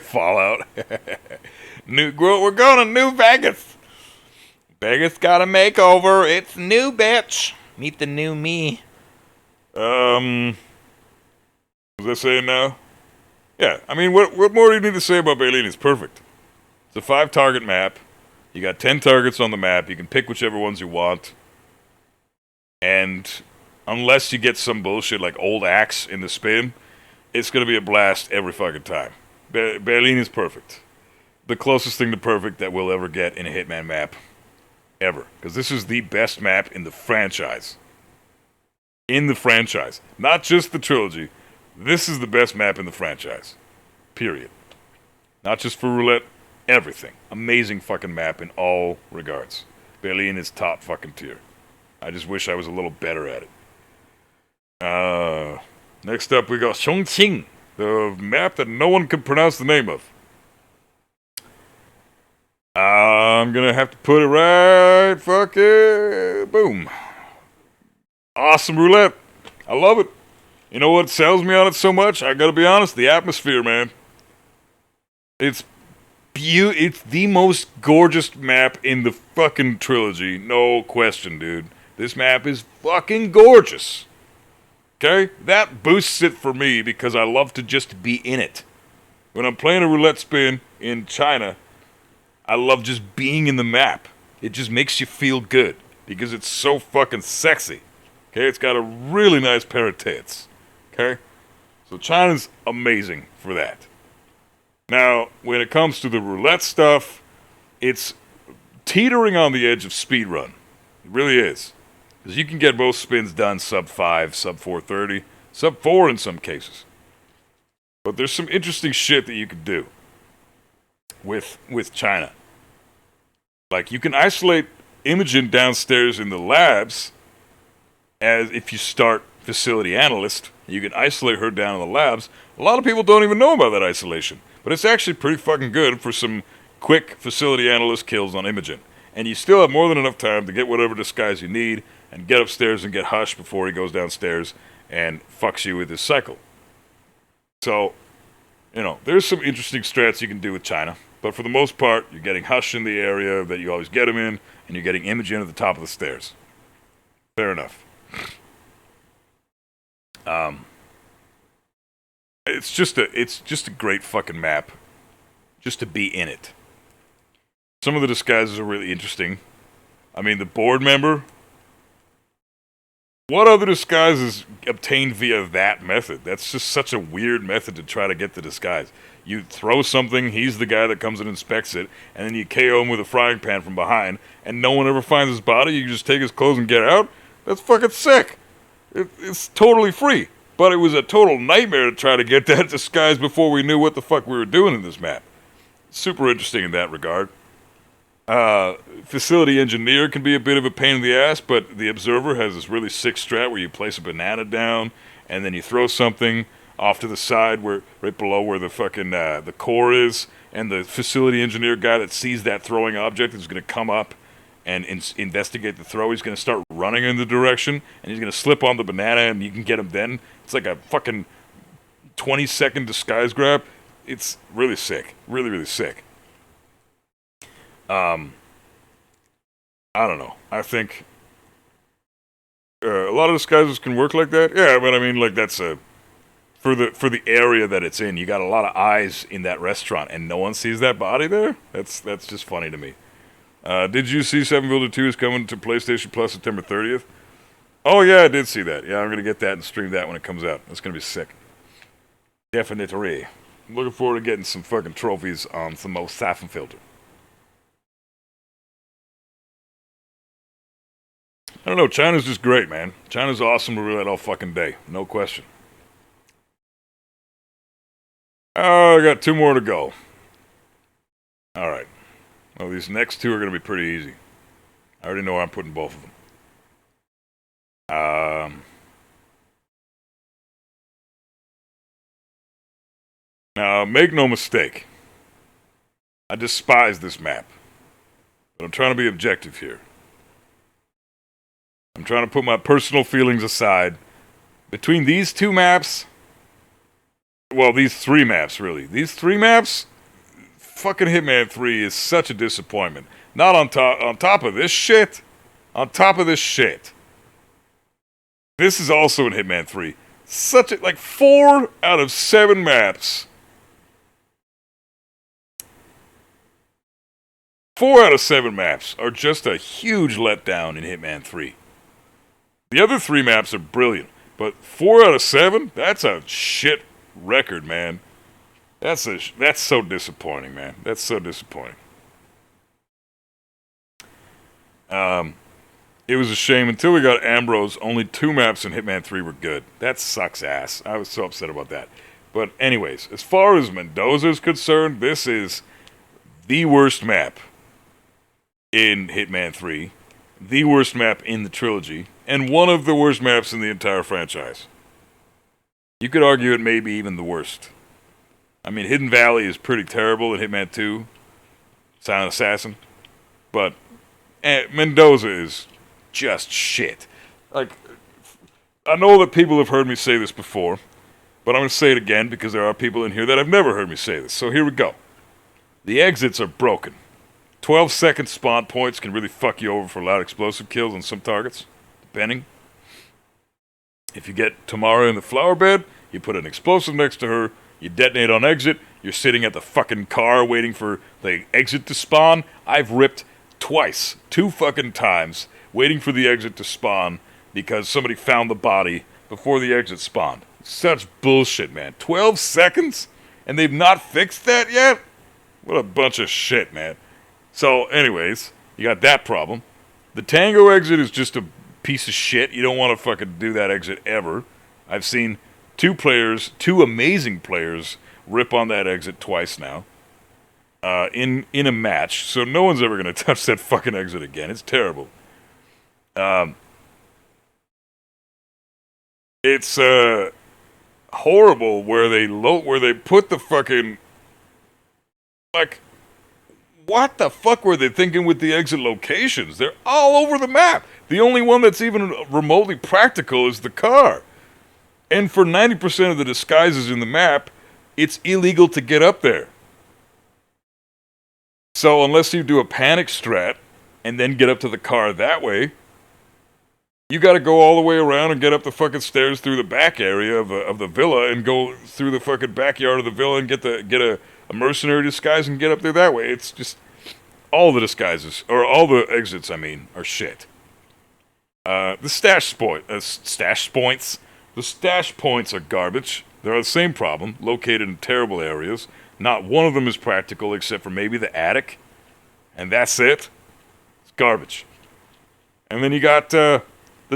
Fallout. We're going to New Vegas. Vegas got a makeover. It's new, bitch. Meet the new me. Was I saying now? Yeah, I mean, what more do you need to say about Berlin? It's perfect. It's a 5-target map. You got 10 targets on the map. You can pick whichever ones you want. And unless you get some bullshit like Old Axe in the spin, it's going to be a blast every fucking time. Berlin is perfect. The closest thing to perfect that we'll ever get in a Hitman map. Ever. Because this is the best map in the franchise. In the franchise. Not just the trilogy. This is the best map in the franchise. Period. Not just for roulette. Everything. Amazing fucking map in all regards. Berlin is top fucking tier. I just wish I was a little better at it. Next up we got Chongqing. The map that no one can pronounce the name of. I'm gonna have to put it right fucking boom. Awesome roulette. I love it. You know what sells me on it so much? I gotta be honest, the atmosphere, man. It's the most gorgeous map in the fucking trilogy. No question, dude. This map is fucking gorgeous. Okay? That boosts it for me because I love to just be in it. When I'm playing a roulette spin in China, I love just being in the map. It just makes you feel good because it's so fucking sexy. Okay? It's got a really nice pair of tits. Okay? So China's amazing for that. Now, when it comes to the roulette stuff, it's teetering on the edge of speedrun. It really is. Because you can get both spins done sub 5, sub 430, sub 4 in some cases. But there's some interesting shit that you could do with China. Like, you can isolate Imogen downstairs in the labs as if you start facility analyst. You can isolate her down in the labs. A lot of people don't even know about that isolation. But it's actually pretty fucking good for some quick facility analyst kills on Imogen. And you still have more than enough time to get whatever disguise you need and get upstairs and get Hush before he goes downstairs and fucks you with his cycle. So, you know, there's some interesting strats you can do with China. But for the most part, you're getting Hush in the area that you always get him in, and you're getting Imogen at the top of the stairs. Fair enough. It's just a great fucking map. Just to be in it. Some of the disguises are really interesting. I mean, the board member. What other disguises obtained via that method? That's just such a weird method to try to get the disguise. You throw something, he's the guy that comes and inspects it, and then you KO him with a frying pan from behind, and no one ever finds his body, you just take his clothes and get out? That's fucking sick. It's totally free. But it was a total nightmare to try to get that disguise before we knew what the fuck we were doing in this map. Super interesting in that regard. Facility engineer can be a bit of a pain in the ass, but the observer has this really sick strat where you place a banana down, and then you throw something off to the side, where right below where the fucking the core is, and the facility engineer guy that sees that throwing object is going to come up and investigate the throw. He's going to start running in the direction, and he's going to slip on the banana, and you can get him then. It's like a fucking 20-second disguise grab. It's really sick. Really, really sick. I don't know. I think a lot of disguises can work like that. Yeah, but I mean, like, that's for the area that it's in. You got a lot of eyes in that restaurant, and no one sees that body there. That's just funny to me. Did you see 7 Builder 2 is coming to PlayStation Plus September 30th? Oh yeah, I did see that. Yeah, I'm gonna get that and stream that when it comes out. That's gonna be sick. Definitely. I'm looking forward to getting some fucking trophies on some most siphon filter. I don't know, China's just great, man. China's awesome to roulette all fucking day. No question. Oh, I got 2 more to go. Alright. Oh, these next two are going to be pretty easy. I already know where I'm putting both of them. Now, make no mistake. I despise this map. But I'm trying to be objective here. I'm trying to put my personal feelings aside. Between these two maps... Well, these three maps, really. These three maps... Fucking Hitman 3 is such a disappointment. Not on top of this shit. On top of this shit. This is also in Hitman 3. Such a... Like, 4 out of 7 maps... 4 out of 7 maps are just a huge letdown in Hitman 3. The other 3 maps are brilliant, but 4 out of 7? That's a shit record, man. That's so disappointing, man. That's so disappointing. It was a shame. Until we got Ambrose, only 2 maps in Hitman 3 were good. That sucks ass. I was so upset about that. But anyways, as far as Mendoza is concerned, this is the worst map in Hitman 3, the worst map in the trilogy, and one of the worst maps in the entire franchise. You could argue it may be even the worst. I mean, Hidden Valley is pretty terrible in Hitman 2, Silent Assassin, but Mendoza is just shit. Like, I know that people have heard me say this before, but I'm going to say it again because there are people in here that have never heard me say this, so here we go. The exits are broken. 12-second spawn points can really fuck you over for loud explosive kills on some targets, depending. If you get Tamara in the flower bed, you put an explosive next to her, you detonate on exit, you're sitting at the fucking car waiting for the exit to spawn. I've ripped twice, 2 fucking times, waiting for the exit to spawn because somebody found the body before the exit spawned. Such bullshit, man. 12 seconds? And they've not fixed that yet? What a bunch of shit, man. So, anyways, you got that problem. The Tango exit is just a piece of shit. You don't want to fucking do that exit ever. I've seen 2 amazing players, rip on that exit twice now. In a match. So no one's ever going to touch that fucking exit again. It's terrible. It's horrible where they put the fucking... Like... What the fuck were they thinking with the exit locations? They're all over the map. The only one that's even remotely practical is the car. And for 90% of the disguises in the map, it's illegal to get up there. So unless you do a panic strat and then get up to the car that way, you gotta go all the way around and get up the fucking stairs through the back area of the villa and go through the fucking backyard of the villa and get a mercenary disguise and get up there that way. It's just all the disguises, or all the exits, I mean, are shit. The stash points are garbage. They're the same problem, located in terrible areas. Not one of them is practical except for maybe the attic, and that's it. It's garbage. And then you got the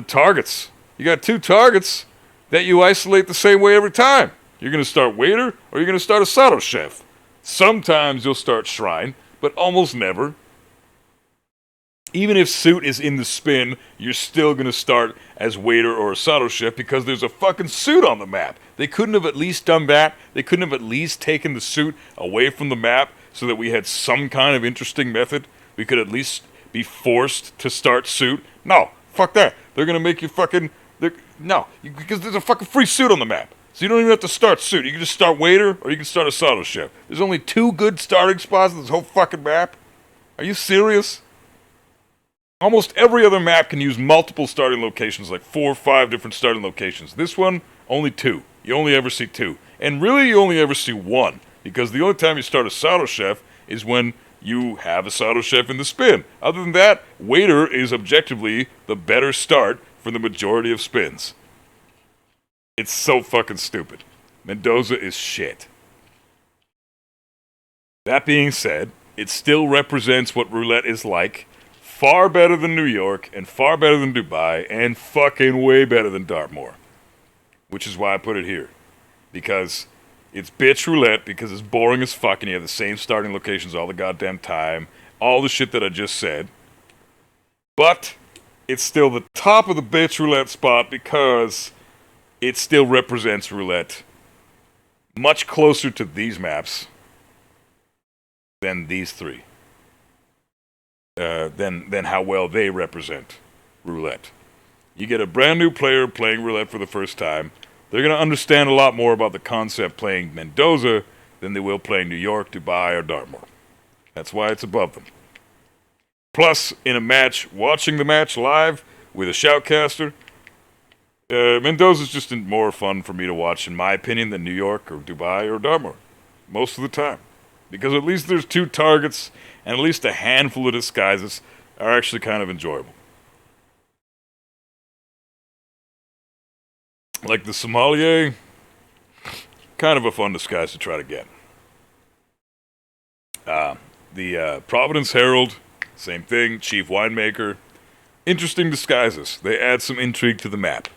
targets. You got 2 targets that you isolate the same way every time. You're going to start waiter, or you're going to start Asado chef. Sometimes you'll start shrine, but almost never. Even if suit is in the spin, you're still going to start as waiter or Asado chef because there's a fucking suit on the map. They couldn't have at least done that. They couldn't have at least taken the suit away from the map so that we had some kind of interesting method. We could at least be forced to start suit. No, fuck that. They're going to make you fucking... because there's a fucking free suit on the map. So you don't even have to start suit. You can just start waiter, or you can start Asado chef. There's only 2 good starting spots on this whole fucking map. Are you serious? Almost every other map can use multiple starting locations, like 4 or 5 different starting locations. This one, only 2. You only ever see 2. And really, you only ever see 1. Because the only time you start Asado chef is when you have Asado chef in the spin. Other than that, waiter is objectively the better start for the majority of spins. It's so fucking stupid. Mendoza is shit. That being said, it still represents what Roulette is like. Far better than New York, and far better than Dubai, and fucking way better than Dartmoor. Which is why I put it here. Because it's bitch Roulette, because it's boring as fuck, and you have the same starting locations all the goddamn time. all the shit that I just said. But it's still the top of the bitch roulette spot because it still represents roulette much closer to these maps than these three. Than how well they represent roulette. You get a brand new player playing roulette for the first time. They're going to understand a lot more about the concept playing Mendoza than they will playing New York, Dubai, or Dartmoor. That's why it's above them. Plus, in a match, watching the match live with a shoutcaster, Mendoza's just more fun for me to watch, in my opinion, than New York or Dubai or Dartmoor. Most of the time. Because at least there's two targets, and at least a handful of disguises are actually kind of enjoyable. Like the sommelier, kind of a fun disguise to try to get. The Providence Herald, same thing, chief winemaker. Interesting disguises. They add some intrigue to the map.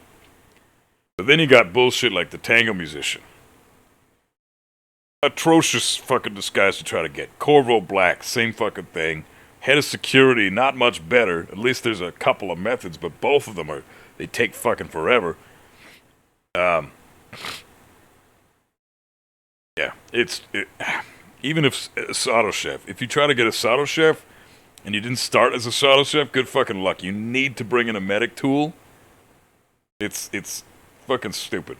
But then you got bullshit like the tango musician. Atrocious fucking disguise to try to get. Corvo Black, same fucking thing. Head of security, not much better. At least there's a couple of methods, but both of them they take fucking forever. Yeah, even if a Sato Chef, if you try to get a Sato Chef and you didn't start as a Sato Chef, good fucking luck. You need to bring in a medic tool. It's fucking stupid.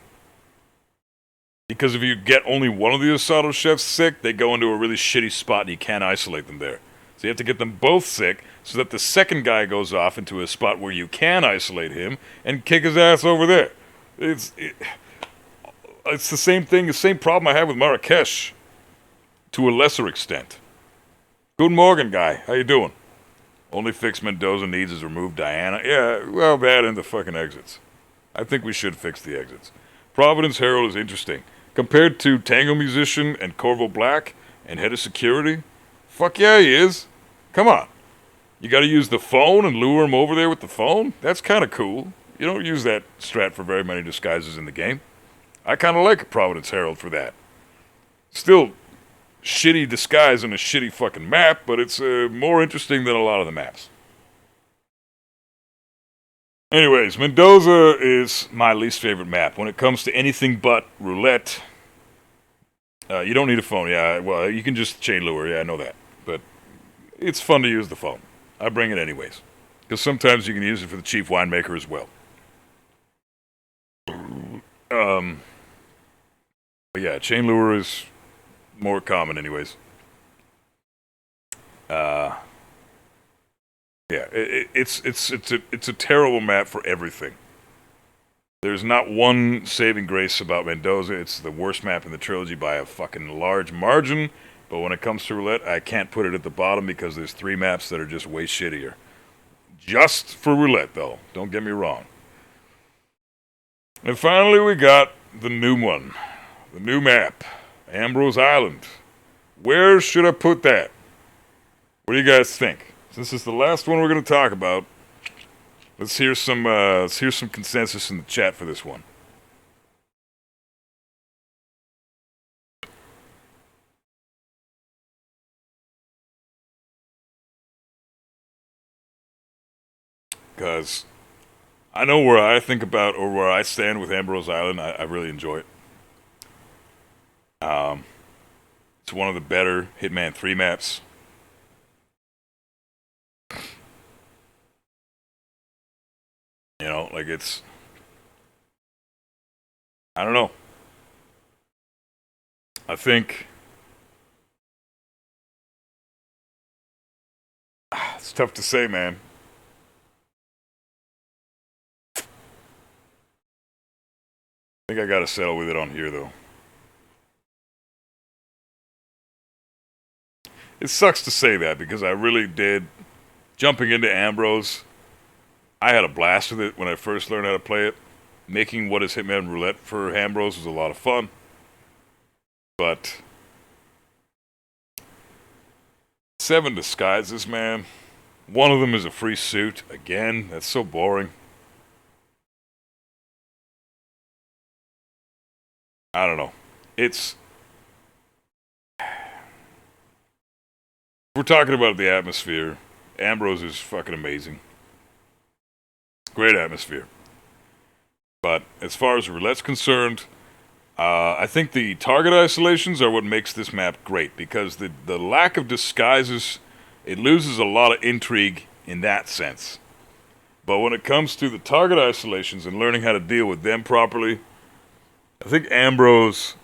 Because if you get only one of the Sato Chefs sick, they go into a really shitty spot and you can't isolate them there. So you have to get them both sick so that the second guy goes off into a spot where you can isolate him and kick his ass over there. It's the same thing, the same problem I have with Marrakesh, to a lesser extent. Good morning, guy. How you doing? Only fix Mendoza needs is remove Diana. Yeah, well, that and the fucking exits. I think we should fix the exits. Providence Herald is interesting. Compared to Tango Musician and Corvo Black and Head of Security, fuck yeah, he is. Come on. You gotta use the phone and lure him over there with the phone? That's kind of cool. You don't use that strat for very many disguises in the game. I kind of like Providence Herald for that. Still, shitty disguise on a shitty fucking map, but it's more interesting than a lot of the maps. Anyways, Mendoza is my least favorite map. When it comes to anything but roulette, you don't need a phone. Yeah, well, you can just chain lure. Yeah, I know that. But it's fun to use the phone. I bring it anyways. Because sometimes you can use it for the chief winemaker as well. But yeah, chain lure is more common anyways. Yeah, it's a terrible map for everything. There's not one saving grace about Mendoza. It's the worst map in the trilogy by a fucking large margin. But when it comes to roulette, I can't put it at the bottom because there's three maps that are just way shittier. Just for roulette, though. Don't get me wrong. And finally, we got the new one. The new map. Ambrose Island. Where should I put that? What do you guys think? Since it's the last one we're going to talk about, let's hear some consensus in the chat for this one. Because I know where I think about or where I stand with Ambrose Island. I really enjoy it. It's one of the better Hitman 3 maps. You know, like it's... I don't know. I think... It's tough to say, man. I think I gotta settle with it on here, though. It sucks to say that because I really did. Jumping into Ambrose, I had a blast with it when I first learned how to play it. Making what is Hitman Roulette for Ambrose was a lot of fun. But 7 disguises, man. One of them is a free suit. Again, that's so boring. I don't know. It's... we're talking about the atmosphere, Ambrose is fucking amazing. Great atmosphere. But as far as roulette's concerned, I think the target isolations are what makes this map great, because the lack of disguises, it loses a lot of intrigue in that sense. But when it comes to the target isolations and learning how to deal with them properly, I think Ambrose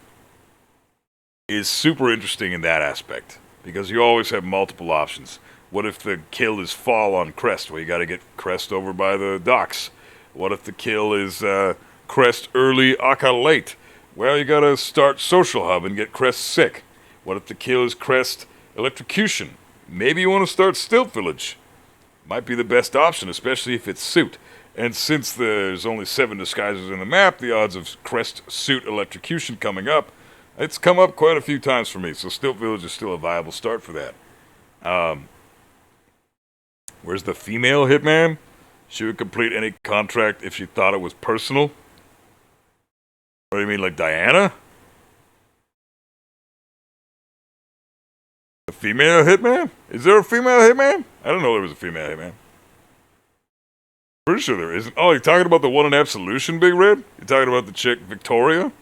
is super interesting in that aspect, because you always have multiple options. What if the kill is fall on crest? Well, you got to get crest over by the docks. What if the kill is crest early, Aka late? Well, you got to start social hub and get crest sick. What if the kill is crest electrocution? Maybe you want to start stilt village. Might be the best option, especially if it's suit. And since there's only 7 disguises in the map, the odds of crest suit electrocution coming up, it's come up quite a few times for me, so Stilt Village is still a viable start for that. Where's the female Hitman? She would complete any contract if she thought it was personal. What do you mean, like Diana? A female Hitman? Is there a female Hitman? I don't know there was a female Hitman. Pretty sure there isn't. Oh, you're talking about the one in Absolution, Big Red? You're talking about the chick, Victoria?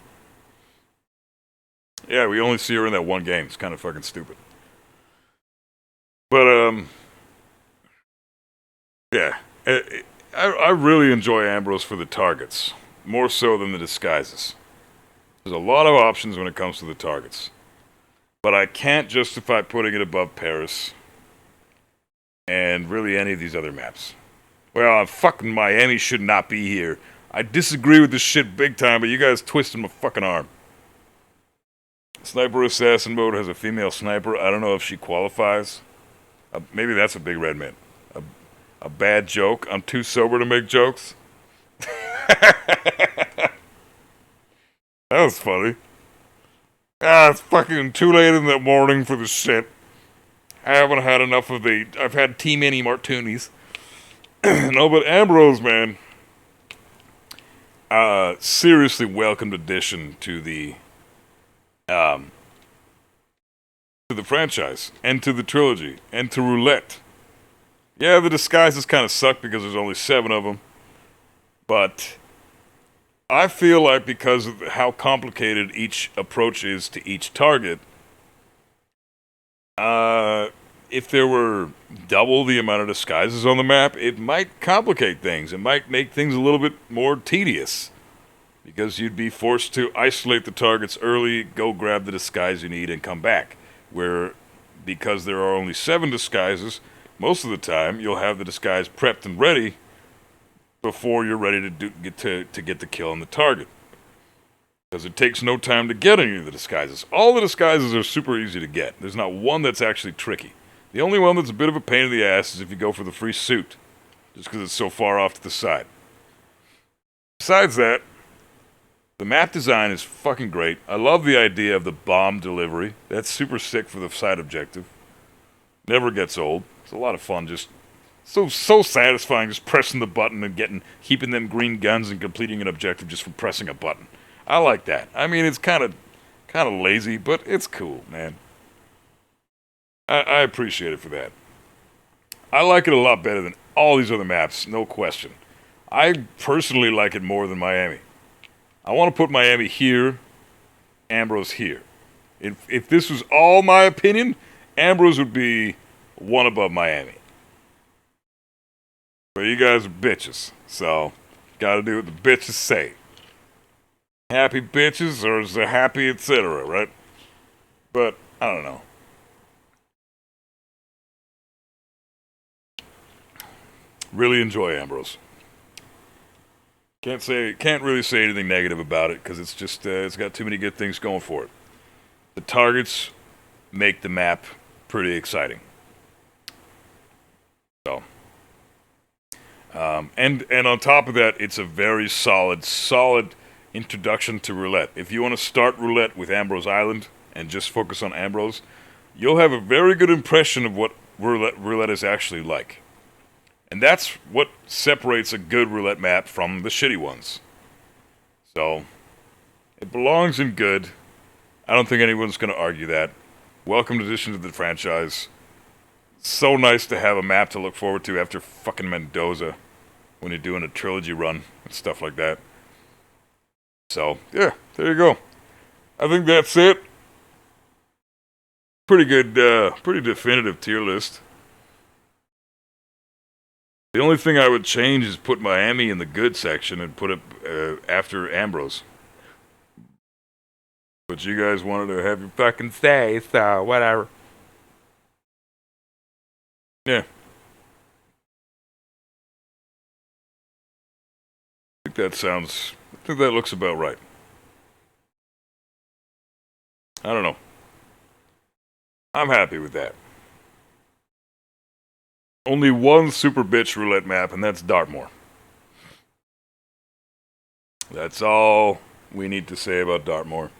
Yeah, we only see her in that one game. It's kind of fucking stupid. But, yeah. I really enjoy Ambrose for the targets. More so than the disguises. There's a lot of options when it comes to the targets. But I can't justify putting it above Paris. And really any of these other maps. Well, fucking Miami should not be here. I disagree with this shit big time, but you guys twisted my fucking arm. Sniper Assassin mode has a female sniper. I don't know if she qualifies. Maybe that's a Big Red meant. A bad joke. I'm too sober to make jokes. That was funny. It's fucking too late in the morning for the shit. I haven't had enough of the... I've had too many martinis. No, but Ambrose, man. Seriously welcomed addition to the franchise, and to the trilogy, and to Roulette. Yeah, the disguises kind of suck because there's only 7 of them. But I feel like because of how complicated each approach is to each target, if there were double the amount of disguises on the map, it might complicate things. It might make things a little bit more tedious. Because you'd be forced to isolate the targets early, go grab the disguise you need, and come back. Where, because there are only 7 disguises, most of the time you'll have the disguise prepped and ready before you're ready to get the kill on the target. Because it takes no time to get any of the disguises. All the disguises are super easy to get. There's not one that's actually tricky. The only one that's a bit of a pain in the ass is if you go for the free suit. Just because it's so far off to the side. Besides that, the map design is fucking great. I love the idea of the bomb delivery. That's super sick for the side objective. Never gets old. It's a lot of fun, just so satisfying just pressing the button and keeping them green guns and completing an objective just from pressing a button. I like that. I mean, it's kind of lazy, but it's cool, man. I appreciate it for that. I like it a lot better than all these other maps, no question. I personally like it more than Miami. I want to put Miami here, Ambrose here. If this was all my opinion, Ambrose would be one above Miami. But you guys are bitches, so gotta do what the bitches say. Happy bitches, or is it happy, etc., right? But, I don't know. Really enjoy Ambrose. Can't really say anything negative about it because it's just it's got too many good things going for it. The targets make the map pretty exciting. So, and on top of that, it's a very solid introduction to Roulette. If you want to start Roulette with Ambrose Island and just focus on Ambrose, you'll have a very good impression of what Roulette is actually like. And that's what separates a good Roulette map from the shitty ones. So, it belongs in good. I don't think anyone's going to argue that. Welcome addition to the franchise. So nice to have a map to look forward to after fucking Mendoza when you're doing a trilogy run and stuff like that. So, yeah, there you go. I think that's it. Pretty good, pretty definitive tier list. The only thing I would change is put Miami in the good section and put it after Ambrose. But you guys wanted to have your fucking say, so whatever. Yeah. I think that looks about right. I don't know. I'm happy with that. Only one super bitch roulette map, and that's Dartmoor. That's all we need to say about Dartmoor.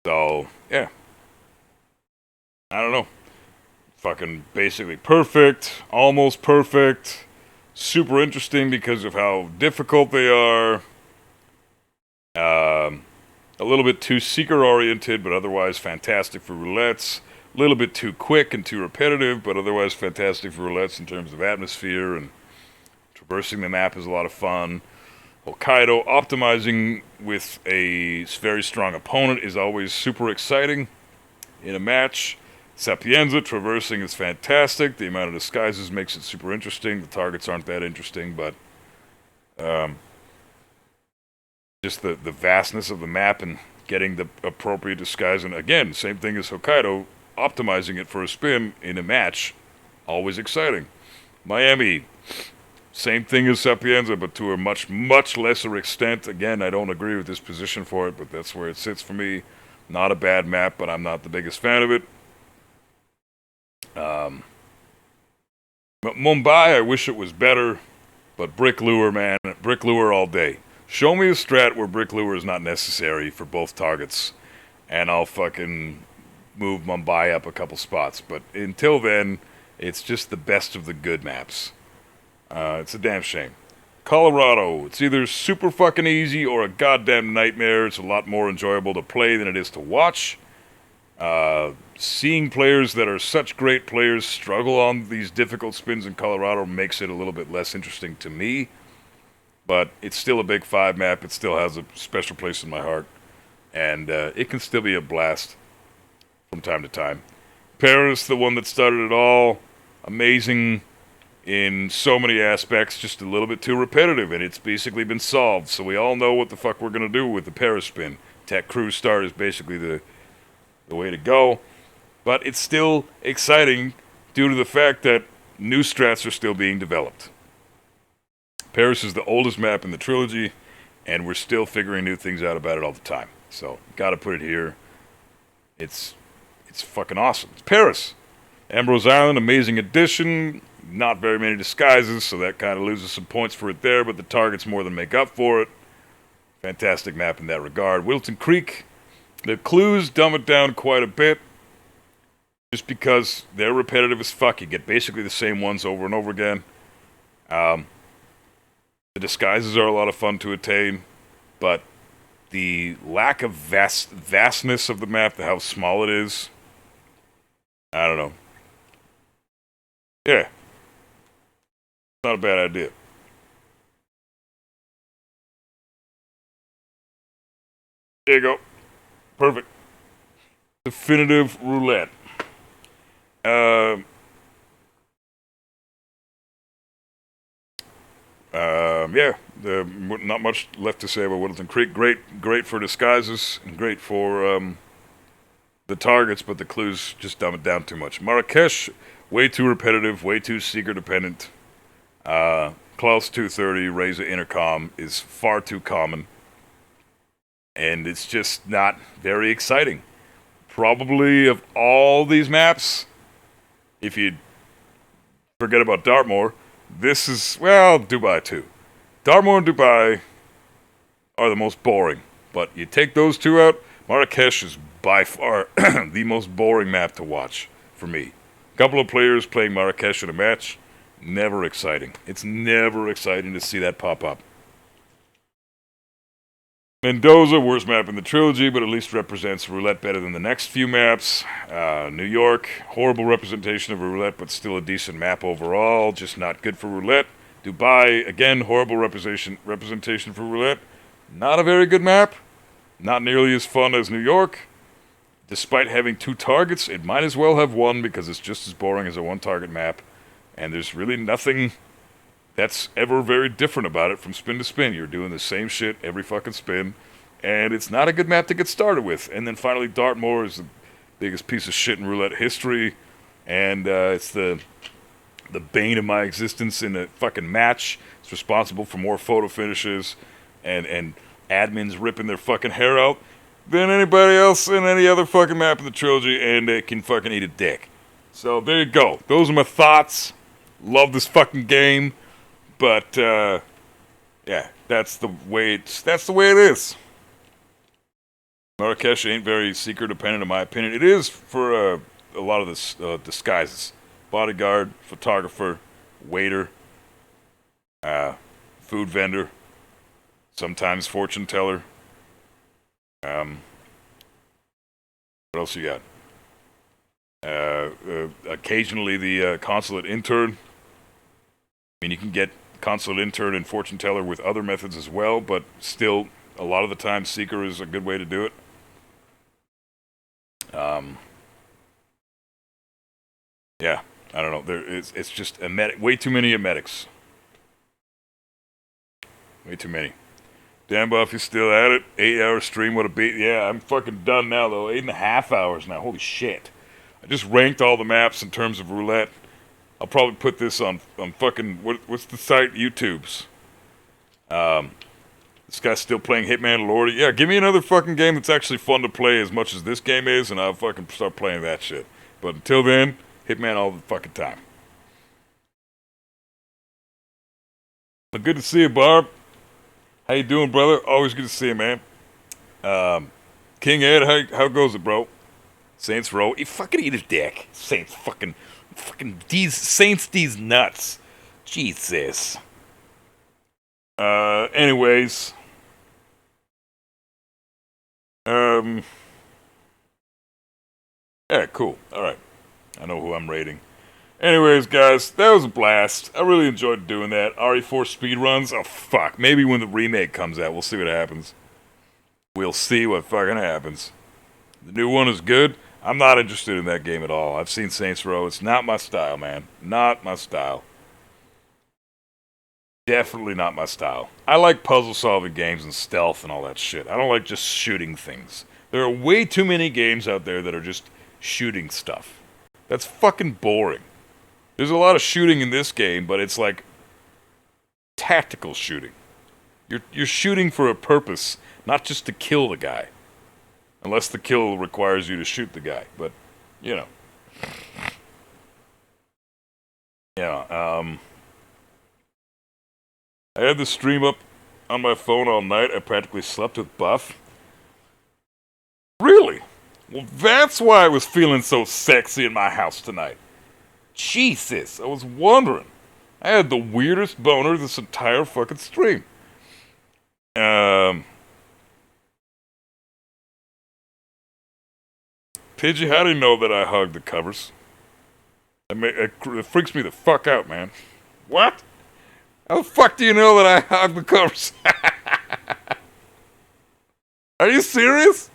So, yeah. I don't know. Fucking basically perfect, almost perfect, super interesting because of how difficult they are. A little bit too seeker-oriented, but otherwise fantastic for roulettes. A little bit too quick and too repetitive, but otherwise fantastic for roulettes in terms of atmosphere, and traversing the map is a lot of fun. Hokkaido optimizing with a very strong opponent is always super exciting in a match. Sapienza traversing is fantastic. The amount of disguises makes it super interesting. The targets aren't that interesting, but just the vastness of the map and getting the appropriate disguise. And again, same thing as Hokkaido, optimizing it for a spin in a match, always exciting. Miami, same thing as Sapienza, but to a much, much lesser extent. Again, I don't agree with this position for it, but that's where it sits for me. Not a bad map, but I'm not the biggest fan of it. But Mumbai, I wish it was better, but Brick Lure, man, Brick Lure all day. Show me a strat where Brick Lure is not necessary for both targets, and I'll fucking move Mumbai up a couple spots. But until then, it's just the best of the good maps. It's a damn shame. Colorado, it's either super fucking easy or a goddamn nightmare. It's a lot more enjoyable to play than it is to watch. Seeing players that are such great players struggle on these difficult spins in Colorado makes it a little bit less interesting to me. But it's still a Big 5 map. It still has a special place in my heart. And it can still be a blast from time to time. Paris, the one that started it all. Amazing in so many aspects. Just a little bit too repetitive. And it's basically been solved. So we all know what the fuck we're going to do with the Paris spin. Tech Cruise start is basically the way to go. But it's still exciting due to the fact that new strats are still being developed. Paris is the oldest map in the trilogy, and we're still figuring new things out about it all the time. So, gotta put it here. It's fucking awesome. It's Paris. Ambrose Island, amazing addition. Not very many disguises, so that kind of loses some points for it there, but the targets more than make up for it. Fantastic map in that regard. Wilton Creek, the clues dumb it down quite a bit, just because they're repetitive as fuck. You get basically the same ones over and over again. The disguises are a lot of fun to attain, but the lack of vastness of the map, how small it is, I don't know. Yeah. Not a bad idea. There you go. Perfect. Definitive roulette. Yeah, not much left to say about Wilton Creek. Great for disguises and great for the targets, but the clues just dumb it down too much. Marrakesh, way too repetitive, way too seeker dependent. Klaus 230, Reza Intercom is far too common, and it's just not very exciting. Probably of all these maps, if you forget about Dartmoor, this is, well, Dubai too. Dartmoor and Dubai are the most boring, but you take those two out, Marrakesh is by far the most boring map to watch for me. A couple of players playing Marrakesh in a match, never exciting. It's never exciting to see that pop up. Mendoza, worst map in the trilogy, but at least represents Roulette better than the next few maps. New York, horrible representation of Roulette, but still a decent map overall, just not good for Roulette. Dubai, again, horrible representation for Roulette. Not a very good map. Not nearly as fun as New York. Despite having 2 targets, it might as well have 1 because it's just as boring as a 1-target map. And there's really nothing that's ever very different about it from spin to spin. You're doing the same shit every fucking spin. And it's not a good map to get started with. And then finally, Dartmoor is the biggest piece of shit in Roulette history. And it's the bane of my existence in a fucking match. It's responsible for more photo finishes and admins ripping their fucking hair out than anybody else in any other fucking map in the trilogy, and it can fucking eat a dick. So there you go. Those are my thoughts. Love this fucking game, but yeah, that's the way it is. Marrakesh ain't very seeker dependent, in my opinion. It is for a lot of this disguises: bodyguard, photographer, waiter, food vendor, sometimes fortune teller. What else you got? Occasionally the consulate intern. I mean, you can get consulate intern and fortune teller with other methods as well, but still, a lot of the time, seeker is a good way to do it. Yeah, I don't know. It's just way too many emetics. Way too many. Dan Buffy's still at it. 8-hour stream, what a beat. Yeah, I'm fucking done now, though. 8.5 hours now. Holy shit. I just ranked all the maps in terms of Roulette. I'll probably put this on fucking... What's the site? YouTube's. This guy's still playing Hitman Lordy. Yeah, give me another fucking game that's actually fun to play as much as this game is, and I'll fucking start playing that shit. But until then, Hitman all the fucking time. But good to see you, Barb. How you doing, brother? Always good to see you, man. King Ed, how goes it, bro? Saints Row. You fucking eat a dick. Saints fucking these Saints, these nuts. Jesus. Anyways. Yeah, cool. Alright. I know who I'm rating. Anyways, guys, that was a blast. I really enjoyed doing that. RE4 speedruns? Oh, fuck. Maybe when the remake comes out, we'll see what happens. We'll see what fucking happens. The new one is good. I'm not interested in that game at all. I've seen Saints Row. It's not my style, man. Not my style. Definitely not my style. I like puzzle-solving games and stealth and all that shit. I don't like just shooting things. There are way too many games out there that are just shooting stuff. That's fucking boring. There's a lot of shooting in this game, but it's like tactical shooting. You're shooting for a purpose, not just to kill the guy. Unless the kill requires you to shoot the guy, but you know. Yeah, I had the stream up on my phone all night. I practically slept with Buff. Really? Well, that's why I was feeling so sexy in my house tonight. Jesus, I was wondering. I had the weirdest boner this entire fucking stream. Pidgey, how do you know that I hugged the covers? It freaks me the fuck out, man. What? How the fuck do you know that I hugged the covers? Are you serious?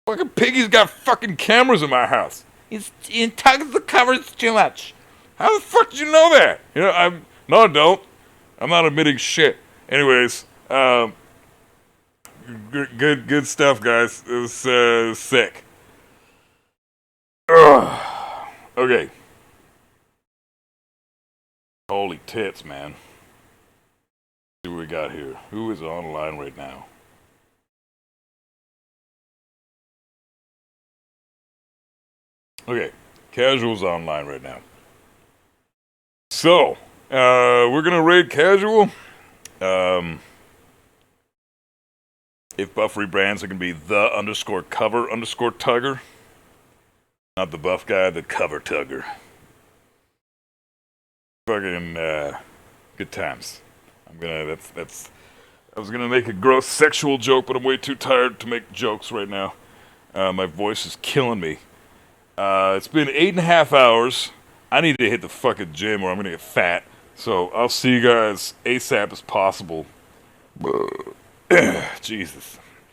Fucking Piggy's got fucking cameras in my house. He tugs the covers too much. How the fuck did you know that? You know, no, I don't. I'm not admitting shit. Anyways, good stuff, guys. It was sick. Ugh. Okay. Holy tits, man. Let's see what we got here. Who is online right now? Okay, Casual's online right now. So, we're gonna raid Casual. If Buff rebrands, it can be the_cover_tugger. Not the buff guy, the cover tugger. Fucking, good times. I'm gonna, I was gonna make a gross sexual joke, but I'm way too tired to make jokes right now. My voice is killing me. It's been 8.5 hours. I need to hit the fucking gym or I'm gonna get fat. So I'll see you guys ASAP as possible. Jesus.